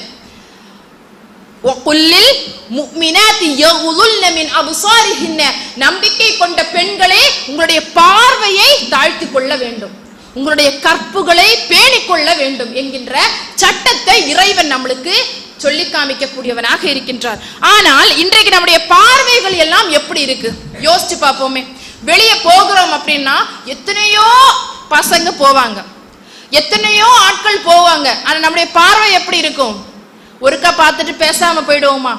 வக்குல்லில் முஃமினாத்தி யகுதுல்ன மின் அப்சாரிஹின்ன, நம்பிக்கை கொண்ட பெண்களே உங்களுடைய பார்வையை தாழ்த்தி கொள்ள வேண்டும், உங்களுடைய கற்புகளை பேணிக்கொள்ள வேண்டும் என்கின்ற சட்டத்தை இறைவன் நம்மளுக்கு சொல்லி காமிக்கக்கூடியவனாக இருக்கின்றார். ஆனால் இன்றைக்கு நம்முடைய பார்வைகள் எல்லாம் எப்படி இருக்கு யோசிச்சு பார்ப்போமே. வெளியே போகிறோம் அப்படின்னா எத்தனையோ பசங்க போவாங்க, எத்தனையோ ஆட்கள் போவாங்க, ஆனா நம்முடைய பார்வை எப்படி இருக்கும்? ஒருக்கா பார்த்துட்டு பேசாம போயிடுவோமா?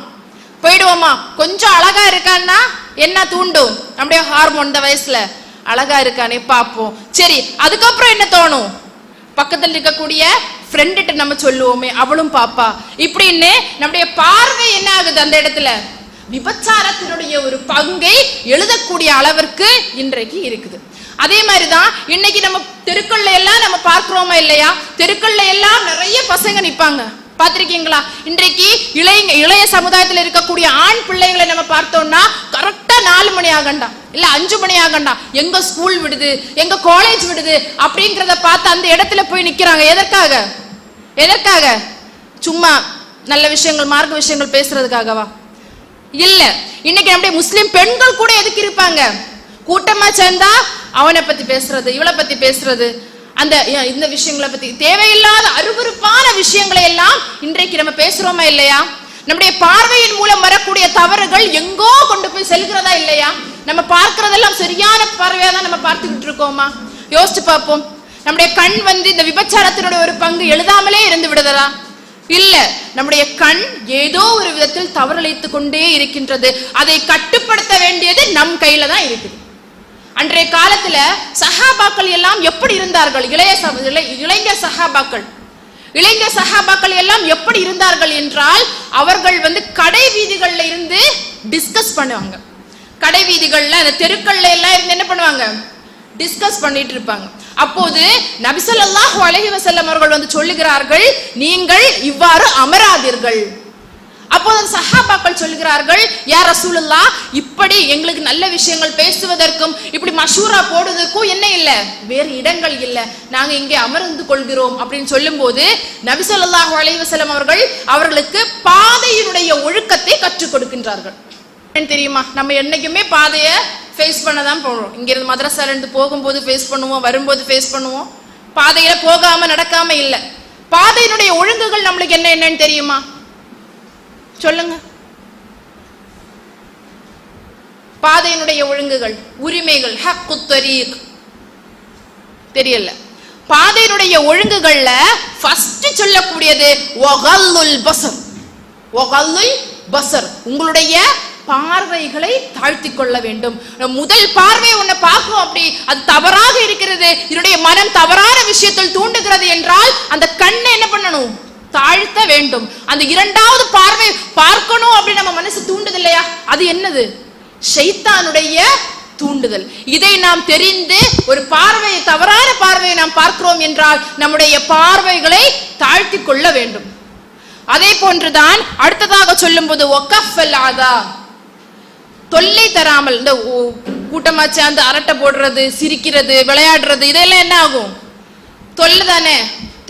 கொஞ்சம் அழகா இருக்கான்னா என்ன தூண்டும்? நம்முடைய ஹார்மோன் இந்த வயசுல அழகா இருக்கானே பாப்போம். சரி, அதுக்கப்புறம் என்ன தோணும்? பக்கத்தில் இருக்கக்கூடிய ஃப்ரெண்ட்ட நம்ம சொல்லுவோமே, அவளும் பாப்பா, இப்படின்னு நம்முடைய பார்வை என்ன ஆகுது? அந்த இடத்துல விபச்சாரத்தினுடைய ஒரு பங்கை எழுதக்கூடிய அளவிற்கு இன்றைக்கு இருக்குது. அதே மாதிரிதான் இன்னைக்கு நம்ம தெருக்கள்ல எல்லாம் நம்ம பார்க்கிறோமா இல்லையா? தெருக்கள்ல எல்லாம் நிறைய பசங்க நிப்பாங்க, பார்த்திருக்கீங்களா? இன்றைக்கு இளைய சமுதாயத்தில் இருக்கக்கூடிய ஆண் பிள்ளைகளை நம்ம பார்த்தோம்னா கரெக்டா 4 மணி ஆகண்டா இல்ல 5 மணி ஆகண்டா எங்க ஸ்கூல் விடுது, எங்க காலேஜ் விடுது அப்படிங்கறத பார்த்து அந்த இடத்துல போய் நிக்கிறாங்க. எதற்காக? சும்மா நல்ல விஷயங்கள், மார்க்க விஷயங்கள் பேசுறதுக்காகவா? இல்ல. இன்னைக்கு நம்முடைய முஸ்லிம் பெண்கள் கூட எதுக்கு இருப்பாங்க? கூட்டமா சேர்ந்தா அவனை பத்தி பேசுறது, இவளை பத்தி பேசுறது, அந்த இந்த விஷயங்களை பத்தி தேவையில்லாத அருவருப்பான விஷயங்களை எல்லாம் இன்றைக்கு நம்ம பேசுறோமா இல்லையா? நம்முடைய பார்வையின் மூலம் வரக்கூடிய தவறுகள் எங்கோ கொண்டு போய் செல்கிறதா இல்லையா? நம்ம பார்க்கிறதெல்லாம் சரியான பார்வையா தான் நம்ம பார்த்துக்கிட்டு இருக்கோமா? யோசிச்சு பார்ப்போம். நம்முடைய கண் இந்த விபச்சாரத்தினுடைய ஒரு பங்கு எழுதாமலே இருந்து விடுதா? இல்ல. நம்முடைய கண் ஏதோ ஒரு விதத்தில் தவறளித்துக் கொண்டே இருக்கின்றது. அதை கட்டுப்படுத்த வேண்டியது நம் கையில தான் இருக்குது. அன்றைய காலத்துல சஹாபாக்கள் எல்லாம் எப்படி இருந்தார்கள்? இளைஞர் சஹாபாக்கள் எல்லாம் எப்படி இருந்தார்கள் என்றால், அவர்கள் கடை வீதிகள்ல இருந்து டிஸ்கஸ் பண்ணுவாங்க. கடை வீதிகள்ல அந்த தெருக்கள்ல எல்லாம் இருந்து என்ன பண்ணுவாங்க? டிஸ்கஸ் பண்ணிட்டு இருப்பாங்க. அப்போது நபி ஸல்லல்லாஹு அலைஹி வஸல்லம் அவர்கள் சொல்லுகிறார்கள், நீங்கள் இவ்வாறு அமராதீர்கள். அப்போது சஹாபாக்கள் சொல்லுகிறார்கள், யா ரசூலுல்லாஹ், இப்படி எங்களுக்கு நல்ல விஷயங்கள் பேசுவதற்கும் இப்படி மஷூரா போடுவதற்கும் என்ன இல்ல, வேறு இடங்கள் இல்ல, நாங்க இங்கே அமர்ந்து கொள்கிறோம் அப்படின்னு சொல்லும் போது நபி ஸல்லல்லாஹு அலைஹி வஸல்லம் அவர்களுக்கு பாதையினுடைய ஒழுக்கத்தை கற்றுக் கொடுக்கின்றார்கள். தெரியுமா, நம்ம என்னைக்குமே பாதையை ஃபேஸ் பண்ணதான் போறோம். இங்க இருந்து மதரசால இருந்து போகும்போது ஃபேஸ் பண்ணுவோம், வரும்போது ஃபேஸ் பண்ணுவோம். பாதையில போகாம நடக்காம இல்ல, பாதையினுடைய ஒழுங்குகள் நம்மளுக்கு என்னன்னு தெரியுமா? சொல்லுங்க. பாதையினுடைய ஒழுங்குகள், உரிமைகள், ஹக்குத் தரீக் தெரியல. பாதையினுடைய ஒழுங்குகள்ல ஃபர்ஸ்ட் சொல்லக்கூடியது வகல்லுல் பஸர். வகல்லுல் பஸர், உங்களுடைய பார்வைகளை தாழ்த்தி கொள்ள வேண்டும். முதல் பார்வை ஒன்ன பார்க்கும், அப்படி அது தவறாக இருக்கிறது, என்னுடைய மனம் தவறான விஷயத்தில் தூண்டுகிறது என்றால் அந்த கண்ணை என்ன பண்ணணும்? தாழ்த்த வேண்டும். அந்த இரண்டாவது பார்வை பார்க்கணும் அப்படி நம்ம மனசு தூண்டுது இல்லையா, அது என்னது? ஷைத்தானுடைய தூண்டுதல். இதை நாம் தெரிந்து ஒரு பார்வையை, தவறான பார்வையை நாம் பார்க்கிறோம் என்றால் நம்முடைய பார்வைகளை தாழ்த்தி கொள்ள வேண்டும். அதே போன்றுதான் அடுத்ததாக சொல்லும் போது வகஃபல் அதா, தொல்லை தராமல், இந்த கூட்டமா சேர்ந்து அரட்டை போடுறது, சிரிக்கிறது, விளையாடுறது, இதெல்லாம் என்ன ஆகும்? தொல்லை தானே.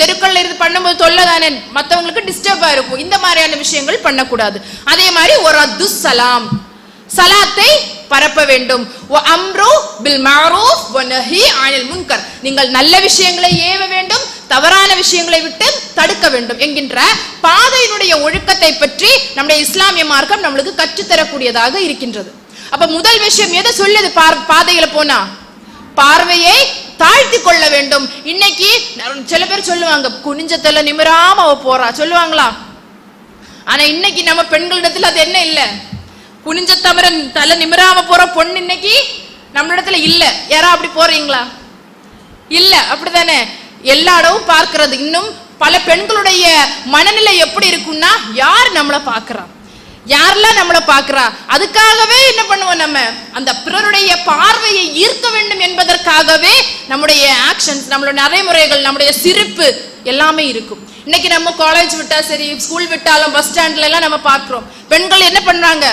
தெருக்கள்ல இருந்து பண்ணும்போது தொல்லை தானே, மற்றவங்களுக்கு டிஸ்டர்பா இருக்கும். இந்த மாதிரியான விஷயங்கள் பண்ணக்கூடாது. அதே மாதிரி ஒரு அத்து சலாம், சலாத்தை பரப்ப வேண்டும். அம்ரு பில் மஅரூஃப் வ நஹி அனில் முன்கர், நீங்கள் நல்ல விஷயங்களை ஏவ வேண்டும், தவறான விஷயங்களை விட்டு தடுக்க வேண்டும் என்கின்ற பாதையினுடைய ஒழுக்கத்தை பற்றி நம்முடைய இஸ்லாமிய மார்க்கம் நம்மளுக்கு கற்றுத்தரக்கூடியதாக இருக்கின்றது. அப்ப முதல் விஷயம் எதை சொல்லுது? பாதையில போனா பார்வையை தாழ்த்தி கொள்ள வேண்டும். இன்னைக்கு சில பேர் சொல்லுவாங்க, குனிஞ்சத்தல நிமிராம அவ போறா சொல்லுவாங்களா? ஆனா இன்னைக்கு நம்ம பெண்களிடத்துல அது என்ன இல்ல, குனிஞ்ச தவிர தலை நிமிராம போற பொண்ணு இன்னைக்கு நம்மளிடத்துல இல்ல. யாரா அப்படி போறீங்களா? இல்ல, அப்படித்தானே. எல்லா இடமும் பார்க்கிறது. இன்னும் பல பெண்களுடைய மனநிலை எப்படி இருக்குன்னா, யார் நம்மளை பாக்குறா, யாரெல்லாம் நம்மளை பாக்குறா, அதுக்காகவே என்ன பண்ணுவோம், நம்ம அந்த பிறருடைய பார்வையை ஈர்க்க வேண்டும் என்பதற்காகவே நம்முடைய ஆக்ஷன்ஸ், நம்மளுடைய நடைமுறைகள், நம்முடைய சிரிப்பு எல்லாமே இருக்கும். இன்னைக்கு நம்ம காலேஜ் விட்டா சரி, ஸ்கூல் விட்டாலும், பஸ் ஸ்டாண்ட்ல எல்லாம் நம்ம பார்க்கிறோம். பெண்கள் என்ன பண்றாங்க?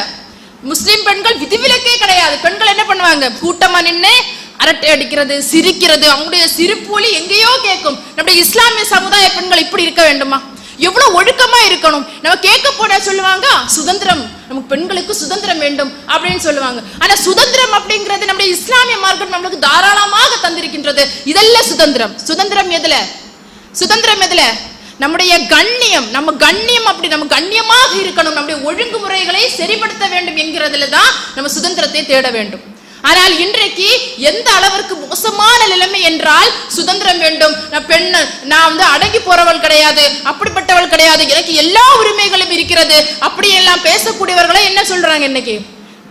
முஸ்லிம் பெண்கள் விதிவிலக்கே கிடையாது. பெண்கள் என்ன பண்ணுவாங்க? கூட்டமா நின்று அரட்டை அடிக்கிறது, சிரிக்கிறது, அவங்களுடைய சிரிப்பு ஒலி எங்கேயோ கேட்கும். நம்முடைய இஸ்லாமிய சமுதாய பெண்கள் இப்படி இருக்க வேண்டுமா? எவ்வளவு ஒழுக்கமா இருக்கணும். நம்ம கேட்க போனா சொல்லுவாங்க, சுதந்திரம், நமக்கு பெண்களுக்கு சுதந்திரம் வேண்டும் அப்படின்னு சொல்லுவாங்க. ஆனா சுதந்திரம் அப்படிங்கிறது நம்முடைய இஸ்லாமிய மார்க்கம் நம்மளுக்கு தாராளமாக தந்திருக்கின்றது. இதெல்லாம் சுதந்திரம். சுதந்திரம் எதுல? சுதந்திரம் எதுல? நம்முடைய கண்ணியம், நம்ம கண்ணியம், அப்படி நம்ம கண்ணியமாக இருக்கணும், நம்முடைய ஒழுங்குமுறைகளை சரிப்படுத்த வேண்டும் என்கிறதுல தான் நம்ம சுதந்திரத்தை தேட வேண்டும். ஆனால் இன்றைக்கு எந்த அளவிற்கு மோசமான நிலைமை என்றால், சுதந்திரம் வேண்டும், நான் அடங்கி போறவள் கிடையாது, அப்படிப்பட்டவள் கிடையாது, எனக்கு எல்லா உரிமைகளும் இருக்கிறது, அப்படியெல்லாம் பேசக்கூடியவர்களை என்ன சொல்றாங்க இன்னைக்கு?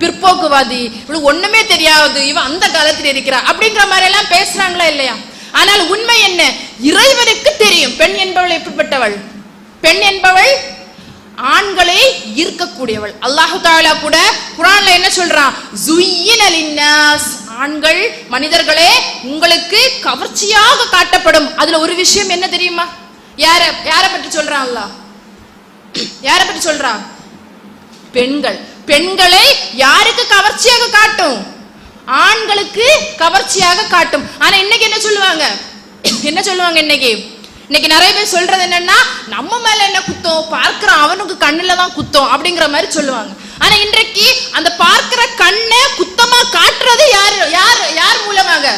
பிற்போக்குவாதி, இவளுக்கு ஒண்ணுமே தெரியாது, இவன் அந்த காலத்தில் இருக்கிறா அப்படிங்கிற மாதிரி எல்லாம் பேசுறாங்களா இல்லையா? ஆனால் உண்மை என்ன? இறைவனுக்கு தெரியும் பெண் என்பவள் எப்படிப்பட்டவள். பெண் என்பவள் ஆண்களை ஈர்க்கக்கூடியவள். அல்லாஹு தஆலா கூட குர்ஆன்ல என்ன சொல்றான்? ஸுய்யின லின்னாஸ், ஆண்கள், மனிதர்களே, உங்களுக்கு கவர்ச்சியாக காட்டப்படும். அதுல ஒரு விஷயம் என்ன தெரியுமா? யார பற்றி சொல்றான் அல்லாஹ்? யார பற்றி சொல்றான்? பெண்கள். பெண்களை யாருக்கு கவர்ச்சியாக காட்டும்? ஆண்களுக்கு கவர்ச்சியாக காட்டும். ஆனா இன்னைக்கு என்ன சொல்லுவாங்க? என்ன சொல்லுவாங்க இன்னைக்கு நிறைய பேர் சொல்றது என்னன்னா, நம்ம மேல என்ன குத்தம், பார்க்கிற அவனுக்கு கண்ணுல தான் குத்தம் அப்படிங்கிற மாதிரி சொல்லுவாங்க. ஆனா இன்றைக்கு அந்த பார்க்கிற கண்ணை குத்தமா காட்டுறது யார் மூலமாக?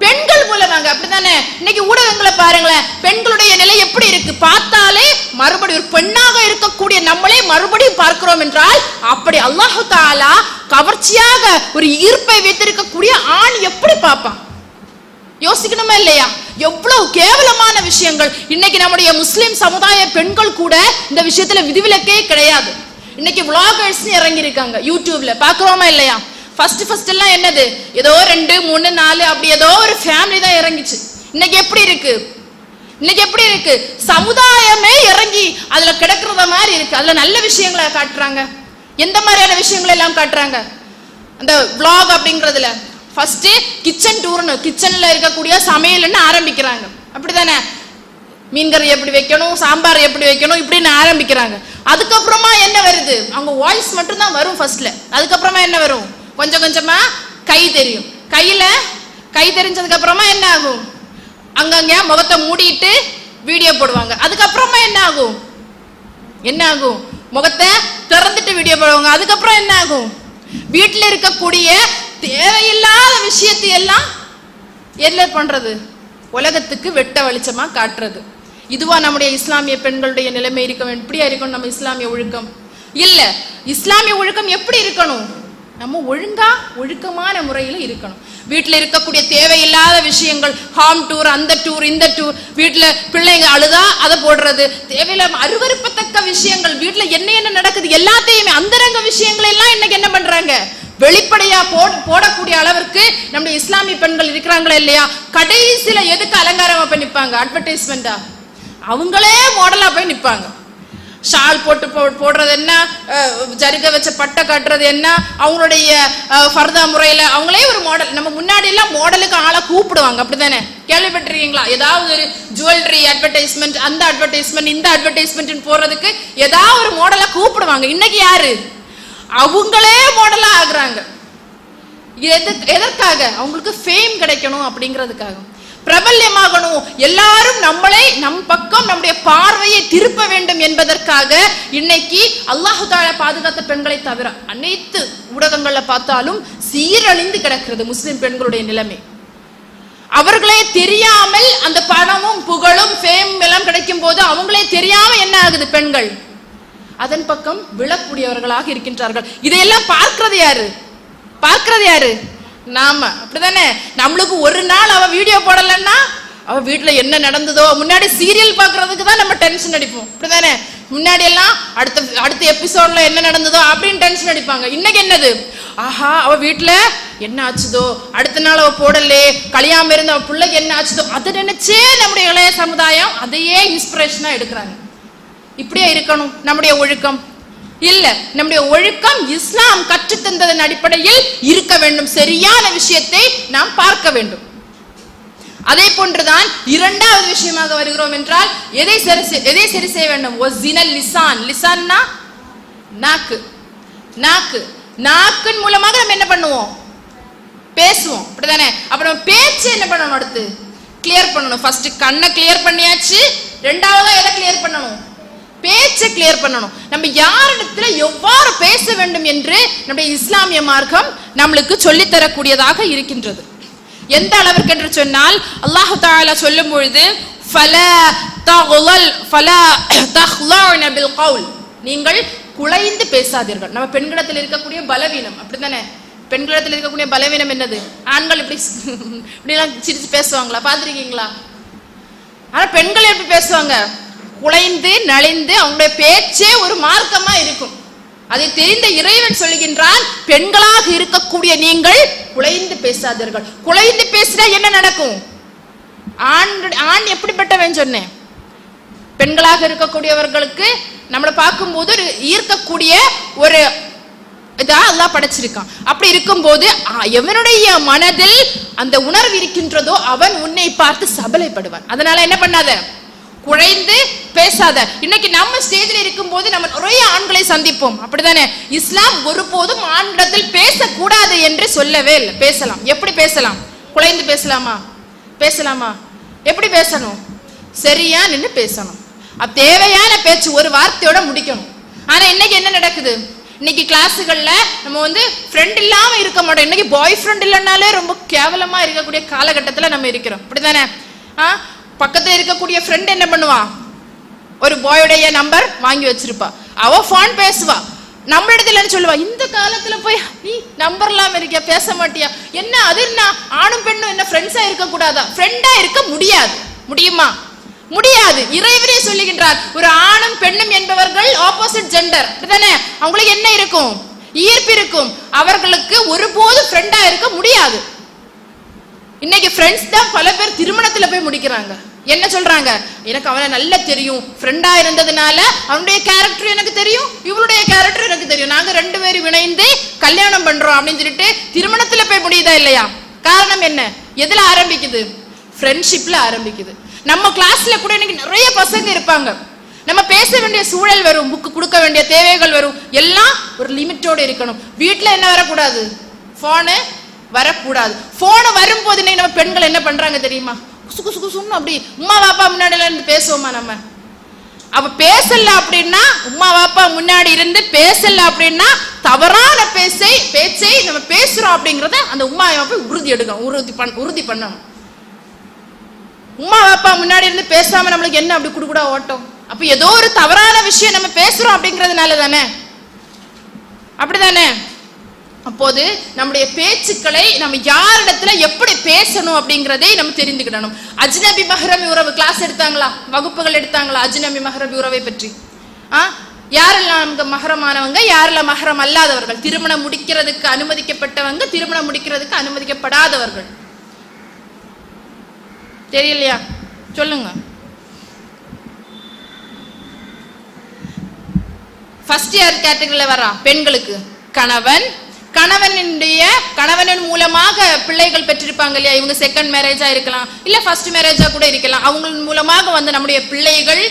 பெண்கள் மூலமாக. அப்படித்தானே? இன்னைக்கு ஊடகங்களை பாருங்களேன், பெண்களுடைய நிலை எப்படி இருக்கு. பார்த்தாலே மறுபடியும் ஒரு பெண்ணாக இருக்கக்கூடிய நம்மளே மறுபடியும் பார்க்கிறோம் என்றால், அப்படி அல்லாஹு தஆலா கவர்ச்சியாக ஒரு ஈர்ப்பை வைத்திருக்கக்கூடிய ஆண் எப்படி பார்ப்பான்? யோசிக்கணுமா இல்லையா? எவ்வளவு கேவலமான விஷயங்கள். இன்னைக்கு நம்முடைய முஸ்லிம் சமுதாய பெண்கள் கூட இந்த விஷயத்துல விதிவிலக்கே கிடையாது. இன்னைக்கு vloggers இறங்கி இருக்காங்க யூடியூப்ல, பாக்குறோமா இல்லையா? ஃபர்ஸ்ட் எல்லாம் என்னது, ஏதோ 2, 3, 4 அப்படி ஏதோ ஒரு ஃபேமிலி தான் இறங்கிச்சு. இன்னைக்கு எப்படி இருக்கு? இன்னைக்கு எப்படி இருக்கு? சமுதாயமே இறங்கி அதுல கிடக்குறத மாதிரி இருக்கு. அதுல நல்ல விஷயங்களை காட்டுறாங்க. எந்த மாதிரியான விஷயங்களை எல்லாம் காட்டுறாங்க அந்த vlog அப்படிங்கிறதுல? ஃபர்ஸ்ட் கிச்சன் டூர்னு, கிச்சன்ல இருக்கக்கூடிய சமையல்னு ஆரம்பிக்கிறாங்க. அப்படித்தானே? மீன் கறி எப்படி வைக்கணும், சாம்பார் எப்படி வைக்கணும், இப்படின்னு ஆரம்பிக்கிறாங்க. அதுக்கப்புறமா என்ன வருது? அவங்க வாய்ஸ் மட்டும் தான் வரும் ஃபர்ஸ்ட்ல. அதுக்கப்புறமா என்ன வரும்? கொஞ்சம் கொஞ்சமா கை தெரியும். கை தெரிஞ்சதுக்கு அப்புறமா என்ன ஆகும்? அங்கங்க முகத்தை மூடிட்டு வீடியோ போடுவாங்க. அதுக்கப்புறமா என்ன ஆகும்? முகத்தை திறந்துட்டு வீடியோ போடுவாங்க. அதுக்கப்புறம் என்ன ஆகும்? வீட்டில் இருக்கக்கூடிய தேவையில்லாத விஷயத்தை எல்லாம் என்ன பண்றது? உலகத்துக்கு வெட்ட வெளிச்சமா காட்டுறது. இதுவா நம்முடைய இஸ்லாமிய பெண்களுடைய நிலைமை இருக்க வேண்டும்? இப்படியா இருக்கணும் நம்ம இஸ்லாமிய ஒழுக்கம்? இல்ல, இஸ்லாமிய ஒழுக்கம் எப்படி இருக்கணும்? நம்ம ஒழுக்கமான முறையில் இருக்கணும். வீட்டில் இருக்கக்கூடிய தேவையில்லாத விஷயங்கள், ஹாம் டூர், அந்த டூர், இந்த டூர், வீட்டில் பிள்ளைங்க அழுதா அதை போடுறது, தேவையில்லாம அருவருப்பத்தக்க விஷயங்கள், வீட்டில் என்ன நடக்குது எல்லாத்தையுமே அந்தரங்க விஷயங்கள் எல்லாம் இன்னைக்கு என்ன பண்றாங்க, வெளிப்படையா போடக்கூடிய அளவிற்கு நம்முடைய இஸ்லாமிய பெண்கள் இருக்கிறாங்களா இல்லையா? கடைசியில எதுக்கு அலங்காரமா போய் நிற்பாங்க? அட்வர்டைஸ்மெண்டா? அவங்களே மாடலா போய் நிற்பாங்க. ஷால் போடுறது என்ன, ஜரிகை வச்ச பட்டை காட்டுறது என்ன, அவங்களுடைய ஃபர்தா முறையில அவங்களே ஒரு மாடல். நம்ம முன்னாடி எல்லாம் மாடலுக்கு ஆளை கூப்பிடுவாங்க, அப்படித்தானே? கேள்விப்பட்டிருக்கீங்களா? ஏதாவது ஒரு ஜுவல்லரி அட்வர்டைஸ்மெண்ட், அந்த அட்வர்டைஸ்மெண்ட், இந்த அட்வர்டைஸ்மெண்ட் போடுறதுக்கு ஏதாவது ஒரு மாடலை கூப்பிடுவாங்க. இன்னைக்கு யாரு? அவங்களே மாடலா ஆகுறாங்க. எதற்காக? அவங்களுக்கு ஃபேம் கிடைக்கணும் அப்படிங்கிறதுக்காக, பிரபல்யமாகணும், எல்லாரும் நம்மளை நம் பக்கம் நம்முடைய பார்வையை திருப்ப வேண்டும் என்பதற்காக இன்னைக்கு அல்லாஹ் தஆலா பாதுகாத்த பெண்களை தவிர அனைத்து ஊடகங்கள்ல பார்த்தாலும் சீரழிந்து கிடக்கிறது முஸ்லிம் பெண்களுடைய நிலைமை. அவர்களே தெரியாமல் அந்த பணமும் புகழும் ஃபேம் எல்லாம் கிடைக்கும் போது அவங்களே தெரியாம என்ன ஆகுது, பெண்கள் அதன் பக்கம் விழக்கூடியவர்களாக இருக்கின்றார்கள். இதையெல்லாம் பார்க்கிறது யாரு? நாம. அப்படிதானே? நம்மளுக்கு ஒரு நாள் அவ வீடியோ போடலன்னா அவ வீட்டுல என்ன நடந்ததோ, முன்னாடி சீரியல் பாக்குறதுக்கு தான் நம்ம டென்ஷன் அடிப்போம், அப்படிதானே? முன்னாடி எல்லாம் அடுத்த எபிசோட்ல என்ன நடந்ததோ அப்படின்னு டென்ஷன் அடிப்பாங்க. இன்னைக்கு என்னது, ஆஹா அவ வீட்டுல என்ன ஆச்சுதோ, அடுத்த நாள் அவ போடலே, கல்யாணம் இருந்து அவ பிள்ளைக்கு என்ன ஆச்சுதோ, அதை நினைச்சே நம்முடைய இளைய சமுதாயம் அதையே இன்ஸ்பிரேஷனா எடுக்கிறாங்க. இப்படியே இருக்கணும் நம்முடைய ஒழுக்கம்? இல்ல, நம்முடைய ஒழுக்கம் இஸ்லாம் கற்றுத்தந்ததன் அடிப்படையில் இருக்க வேண்டும். சரியான விஷயத்தை நாம் பார்க்க வேண்டும். அதே போன்றுதான் இரண்டாவது விஷயமாக வருகிறோம் என்றால் எதை சரி செய்ய வேண்டும்? லிசான்னா நாக்கின் மூலமாக நம்ம என்ன பண்ணுவோம்? பேசுவோம், அப்படிதானே? அப்புறம் பேச்சு என்ன பண்ணணும்? அடுத்து கிளியர் பண்ணணும். ஃபர்ஸ்ட் கண்ணை கிளியர் பண்ணியாச்சு, ரெண்டாவதா எதை கிளியர் பண்ணணும்? பேச்சை கிளியர் பண்ணணும். நம்ம யாரிடத்துல எவ்வாறு பேச வேண்டும் என்று நம்முடைய இஸ்லாமிய மார்க்கம் நம்மளுக்கு சொல்லித்தரக்கூடியதாக இருக்கின்றது. எந்த அளவிற்கு என்று சொன்னால் அல்லாஹ் தஆலா சொல்லும் பொழுது நீங்கள் குலைந்து பேசாதீர்கள். நம்ம பெண்களிடத்தில் இருக்கக்கூடிய பலவீனம், அப்படித்தானே? பெண்களிடத்தில் இருக்கக்கூடிய பலவீனம் என்னது? ஆண்கள் இப்படிலாம் சிரிச்சு பேசுவாங்களா? பார்த்திருக்கீங்களா? ஆனா பெண்கள் எப்படி பேசுவாங்க? குலைந்து நலிந்து அவங்களுடைய பேச்சே ஒரு மார்க்கமா இருக்கும். அதை தெரிந்த இறைவன் சொல்லுகின்றான், பெண்களாக இருக்கக்கூடிய நீங்கள் குலைந்து பேசாதீர்கள். குலைந்து பேசினா என்ன நடக்கும்? ஆண் எப்படிப்பட்டவன் சொன்னேன்? பெண்களாக இருக்கக்கூடியவர்களுக்கு நம்மளை பார்க்கும்போது ஒரு ஈர்க்கக்கூடிய ஒரு இதா அல்லாஹ் படைச்சிருக்கான். அப்படி இருக்கும்போது எவனுடைய மனதில் அந்த உணர்வு இருக்கின்றதோ அவன் உன்னை பார்த்து சபலைப்படுவான். அதனால என்ன பண்ணாத, குழைந்து பேசாத. இன்னைக்கு நம்ம ஸ்டேஜில் இருக்கும் போது நம்ம நிறைய ஆண்களை சந்திப்போம், அப்படிதானே? இஸ்லாம் ஒருபோதும் ஆண்களிடத்தில் பேசக்கூடாது என்று சொல்லவே இல்லை. பேசலாம். எப்படி பேசலாம்? குழைந்து பேசலாமா? எப்படி பேசணும்? சரியா நின்று பேசணும். தேவையான பேச்சு ஒரு வார்த்தையோட முடிக்கணும். ஆனா இன்னைக்கு என்ன நடக்குது? இன்னைக்கு கிளாஸுகள்ல நம்ம ஃப்ரெண்ட் இல்லாம இருக்க மாட்டோம். இன்னைக்கு பாய் ஃப்ரெண்ட் இல்லைன்னாலே ரொம்ப கேவலமா இருக்கக்கூடிய காலகட்டத்துல நம்ம இருக்கிறோம், அப்படிதானே? பக்கத்துல இருக்கக்கூடிய ஃப்ரெண்ட் என்ன பண்ணுவா? ஒரு பாயோடைய நம்பர் வாங்கி வச்சிருப்பா, அவ போன் பேசுவா. நம்ம இடத்துல என்ன சொல்லுவா? இந்த காலத்துல போய் நீ நம்பர் இல்லாம இருக்கியா, பேச மாட்டியா? என்ன அது? என்ன ஆணும் பெண்ணும் என்ன ஃப்ரெண்ட்ஸா இருக்க கூடாதா? ஃப்ரெண்டா இருக்க முடியுமா? முடியாது. இறைவனே சொல்லுகின்றார், ஒரு ஆணும் பெண்ணும் என்பவர்கள் ஆப்போசிட் ஜெண்டர், அப்படிதானே? அவங்களுக்கு என்ன இருக்கும்? ஈர்ப்பு இருக்கும். அவர்களுக்கு ஒருபோது ஃப்ரெண்டா இருக்க முடியாது. இன்னைக்கு ஃப்ரெண்ட்ஸ் தான் பல பேர் திருமணத்துல போய் முடிக்கிறாங்க. என்ன சொல்றாங்க? எனக்கு அவனை நல்லா தெரியும், ஃப்ரெண்டா இருந்ததுனால அவனுடைய கேரக்டர் எனக்கு தெரியும், இவருடைய கேரக்டர் எனக்கு தெரியும், நாங்க ரெண்டு பேரும் இணைந்து கல்யாணம் பண்றோம் அப்படின்னு சொல்லிட்டு திருமணத்துல போய் முடியுதா இல்லையா? காரணம் என்ன? எதுல ஆரம்பிக்குது? ஃப்ரெண்ட்ஷிப்ல ஆரம்பிக்குது. நம்ம கிளாஸ்ல கூட இன்னைக்கு நிறைய பசங்க இருப்பாங்க. நம்ம பேச வேண்டிய சூழல் வரும், புக்கு கொடுக்க வேண்டிய தேவைகள் வரும், எல்லாம் ஒரு லிமிட்டோடு இருக்கணும். வீட்டுல என்ன வரக்கூடாது? போனு வரக்கூடாது. போன் வரும்போது நம்ம பெண்கள் என்ன பண்றாங்க தெரியுமா? குசு குசு குசுன்னு அப்படி உமா பாப்பா முன்னாடி இருந்து பேசுவோமா? நம்ம அப்ப பேசல அப்படின்னா, உமா பாப்பா முன்னாடி இருந்து பேசல அப்படின்னா தவறான பேச்சை நம்ம பேசுறோம் அப்படிங்கறத அந்த உமா பாப்பா உறுதி எடுக்கணும், உறுதி பண்ணணும். உமா அப்பா முன்னாடி இருந்து பேசாம நம்மளுக்கு என்ன அப்படி குடுக்குடா ஓட்டம்? அப்ப ஏதோ ஒரு தவறான விஷயம் நம்ம பேசுறோம் அப்படிங்கறதுனால தானே, அப்படிதானே? அப்போது நம்முடைய பேச்சுக்களை நம்ம யாரிடத்துல எப்படி பேசணும் அப்படிங்கறதை நம்ம தெரிந்துக்கிடணும். அஜ்னபி மஹ்ரமி உறவு கிளாஸ் எடுத்தாங்களா, வகுப்புகள் எடுத்தாங்களா அஜ்னபி மஹ்ரமி உறவை பற்றி? யாரெல்லாம் நமக்கு மஹ்ரமானவங்க, யாரெல்லாம் மஹ்ரம் அல்லாதவர்கள், திருமணம் முடிக்கிறதுக்கு அனுமதிக்கப்பட்டவங்க, திருமணம் முடிக்கிறதுக்கு அனுமதிக்கப்படாதவர்கள் தெரியலையா? சொல்லுங்க. ஃபர்ஸ்ட் இயர் கேட்டகரியில வரா பெண்களுக்கு கணவனின் மூலமாக பிள்ளைகள் பெற்றிருப்பாங்க இல்லையா, இவங்க செகண்ட் மேரேஜா இருக்கலாம், இல்ல ஃபர்ஸ்ட் மேரேஜா கூட இருக்கலாம். அவங்க மூலமாக வந்து நம்முடைய பிள்ளைகள்,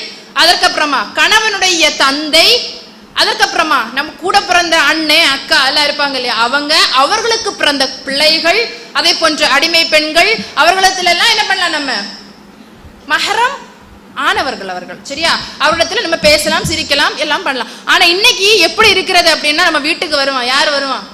அதற்கப்புறமா கணவனுடைய தந்தை, அதற்கப்புறமா நம்ம கூட பிறந்த அண்ணன் அக்கா எல்லாம் இருப்பாங்க இல்லையா, அவர்களுக்கு பிறந்த பிள்ளைகள், அதே போன்ற அடிமை பெண்கள், அவர்களிடத்துல எல்லாம் என்ன பண்ணலாம், நம்ம மஹரம் ஆனவர்கள் அவர்கள், சரியா? அவரிடத்துல நம்ம பேசலாம், சிரிக்கலாம், எல்லாம் பண்ணலாம். ஆனா இன்னைக்கு எப்படி இருக்கிறது அப்படின்னா, நம்ம வீட்டுக்கு வருவான், யார் வருவான்?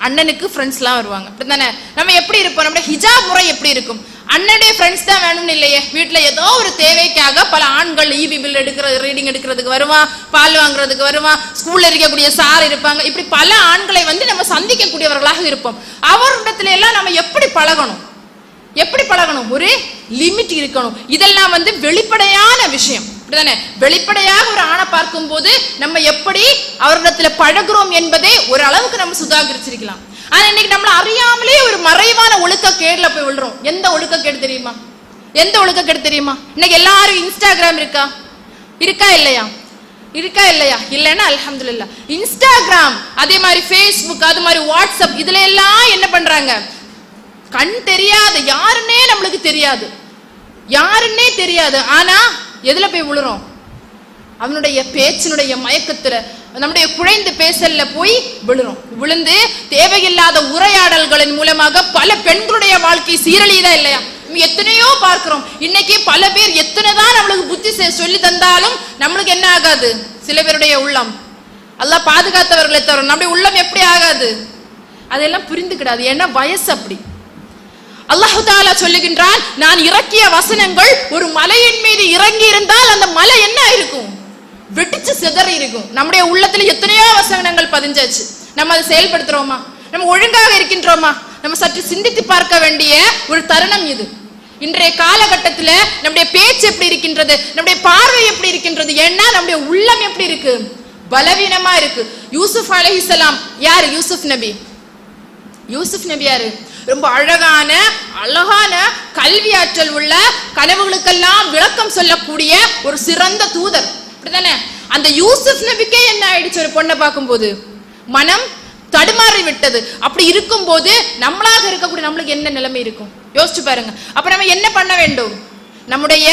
அண்ணனுக்கு ஃப்ரெண்ட்ஸ் எல்லாம் வருவாங்க, அப்படித்தானே? நம்ம எப்படி இருப்போம்? நம்முடைய ஹிஜாப் முறை எப்படி இருக்கும்? அண்ணனுடைய ஃப்ரெண்ட்ஸ் தான் வேணும்னு இல்லையே, வீட்டுல ஏதோ ஒரு தேவைக்காக பல ஆண்கள் ஈபி பில் எடுக்கிறது, ரீடிங் எடுக்கிறதுக்கு வருவான், பால் வாங்குறதுக்கு வருவான், ஸ்கூல்ல இருக்கக்கூடிய சார் இருப்பாங்க. இப்படி பல ஆண்களை வந்து நம்ம சந்திக்கக்கூடியவர்களாக இருப்போம். அவரிடத்துல எல்லாம் நம்ம எப்படி பழகணும்? ஒரு லிமிட் இருக்கணும். இதெல்லாம் வந்து வெளிப்படையான விஷயம், அப்படிதானே? வெளிப்படையாக ஒரு ஆணை பார்க்கும் போது நம்ம எப்படி அவரிடத்துல பழகுறோம் என்பதை ஒரு அளவுக்கு நம்ம சுதாகரிச்சிருக்கலாம். ஆனா இன்னைக்கு நம்மள அறியாமலே ஒரு மறைவான ஒழுக்கக்கேடுல போய் விழுறோம். எந்த ஒழுக்கக்கேடு தெரியுமா? இன்னைக்கு எல்லாரும் இன்ஸ்டாகிராம் இருக்கா இல்லையா? இல்லைன்னா அல்ஹம்துலில்லாஹ். இன்ஸ்டாகிராம், அதே மாதிரி ஃபேஸ்புக், அது மாதிரி வாட்ஸ்அப், இதுல எல்லாம் என்ன பண்றாங்க? கண் தெரியாது, யாருன்னே நம்மளுக்கு தெரியாது. ஆனா எதுல போய் விழுறோம்? அவனுடைய பேச்சினுடைய மயக்கத்துல, நம்முடைய குழைந்து பேசல்ல போய் விழுந்து தேவையில்லாத உரையாடல்களின் மூலமாக பல பெண்களுடைய வாழ்க்கை சீரழியதா இல்லையா? எத்தனையோ பார்க்கிறோம். இன்னைக்கு பல பேர் எத்தனைதான் நம்மளுக்கு புத்தி சொல்லி தந்தாலும் நம்மளுக்கு என்ன ஆகாது? சில பேருடைய உள்ளம், அல்லாஹ் பாதுகாத்தவர்களை தவிர நம்முடைய உள்ளம் எப்படி ஆகாது? அதெல்லாம் புரிந்துக்கிடாது. ஏன்னா வயசு அப்படி. அல்லாஹ் தஆலா சொல்லுகின்றான், நான் இறக்கிய வசனங்கள் ஒரு மலையின் மீது இறங்கி இருந்தால் அந்த மலை என்ன இருக்கும்? வெடிச்சு சிதறி இருக்கும். நம்முடைய உள்ளத்துல எத்தனையோ வசனங்கள் பதிஞ்சாச்சு. நம்ம அதை செயல்படுத்துறோமா? நம்ம ஒழுங்காக இருக்கின்றோமா? நம்ம சற்று சிந்தித்து பார்க்க வேண்டிய ஒரு தருணம் இது. இன்றைய காலகட்டத்துல நம்முடைய பேச்சு எப்படி இருக்கின்றது, நம்முடைய பார்வை எப்படி இருக்கின்றது? ஏன்னா நம்முடைய உள்ளம் எப்படி இருக்கு? பலவீனமா இருக்கு. யூசுப் அலைஹிஸ்ஸலாம் யாரு? யூசுப் நபி யாரு? ரொம்ப அழகான கல்வி ஆற்றல் உள்ள, கனவுகளுக்கெல்லாம் விளக்கம் சொல்லக்கூடிய ஒரு சிறந்த தூதர், அப்படிதானே? அந்த யூசுப் நபிக்கே என்ன ஆயிடுச்சு? ஒரு பொண்ணை பார்க்கும்போது மனம் தடுமாறி விட்டது. அப்படி இருக்கும் போது நம்மளாக இருக்கக்கூடிய நம்மளுக்கு என்ன நிலைமை இருக்கும்? யோசிச்சு பாருங்க. அப்ப நம்ம என்ன பண்ண வேண்டும்? நம்முடைய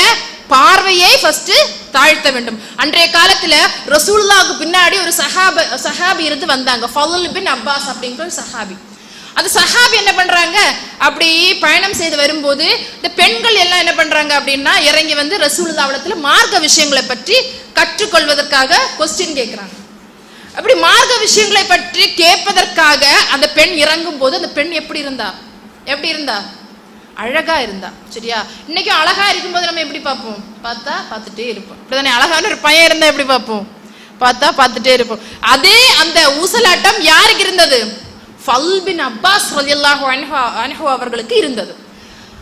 பார்வையை ஃபர்ஸ்ட் தாழ்த்த வேண்டும். அன்றைய காலத்துல ரசூலுல்லாஹ்க்கு பின்னாடி ஒரு சஹாபி இருந்து வந்தாங்க, ஃபதுல் பின் அப்பாஸ் அப்படிங்கிற ஒரு சஹாபி. அந்த சஹாபி என்ன பண்றாங்க? அப்படி பயணம் செய்து வரும்போது இந்த பெண்கள் எல்லாம் என்ன பண்றாங்க அப்படின்னா, இறங்கி வந்து ரசூலுல்லாஹ்விடத்துல மார்க்க விஷயங்களை பற்றி கற்றுக்கொள்வதற்காக கொஸ்டின் கேட்கிறாங்க. அப்படி மார்க்க விஷயங்களை பற்றி கேட்பதற்காக அந்த பெண் இறங்கும் போது அந்த பெண் எப்படி இருந்தா? அழகா இருந்தா, சரியா? இன்னைக்கு அழகா இருக்கும்போது நம்ம எப்படி பார்ப்போம்? பார்த்துட்டே இருப்போம், அப்படிதானே? அழகான ஒரு பையன் இருந்தா எப்படி பார்ப்போம்? பார்த்துட்டே இருப்போம். அதே அந்த ஊசலாட்டம் யாருக்கு இருந்தது? ஃபதுல் பின் அப்பாஸ் ரலியல்லாஹு அன்ஹு அவர்களுக்கு இருந்தது.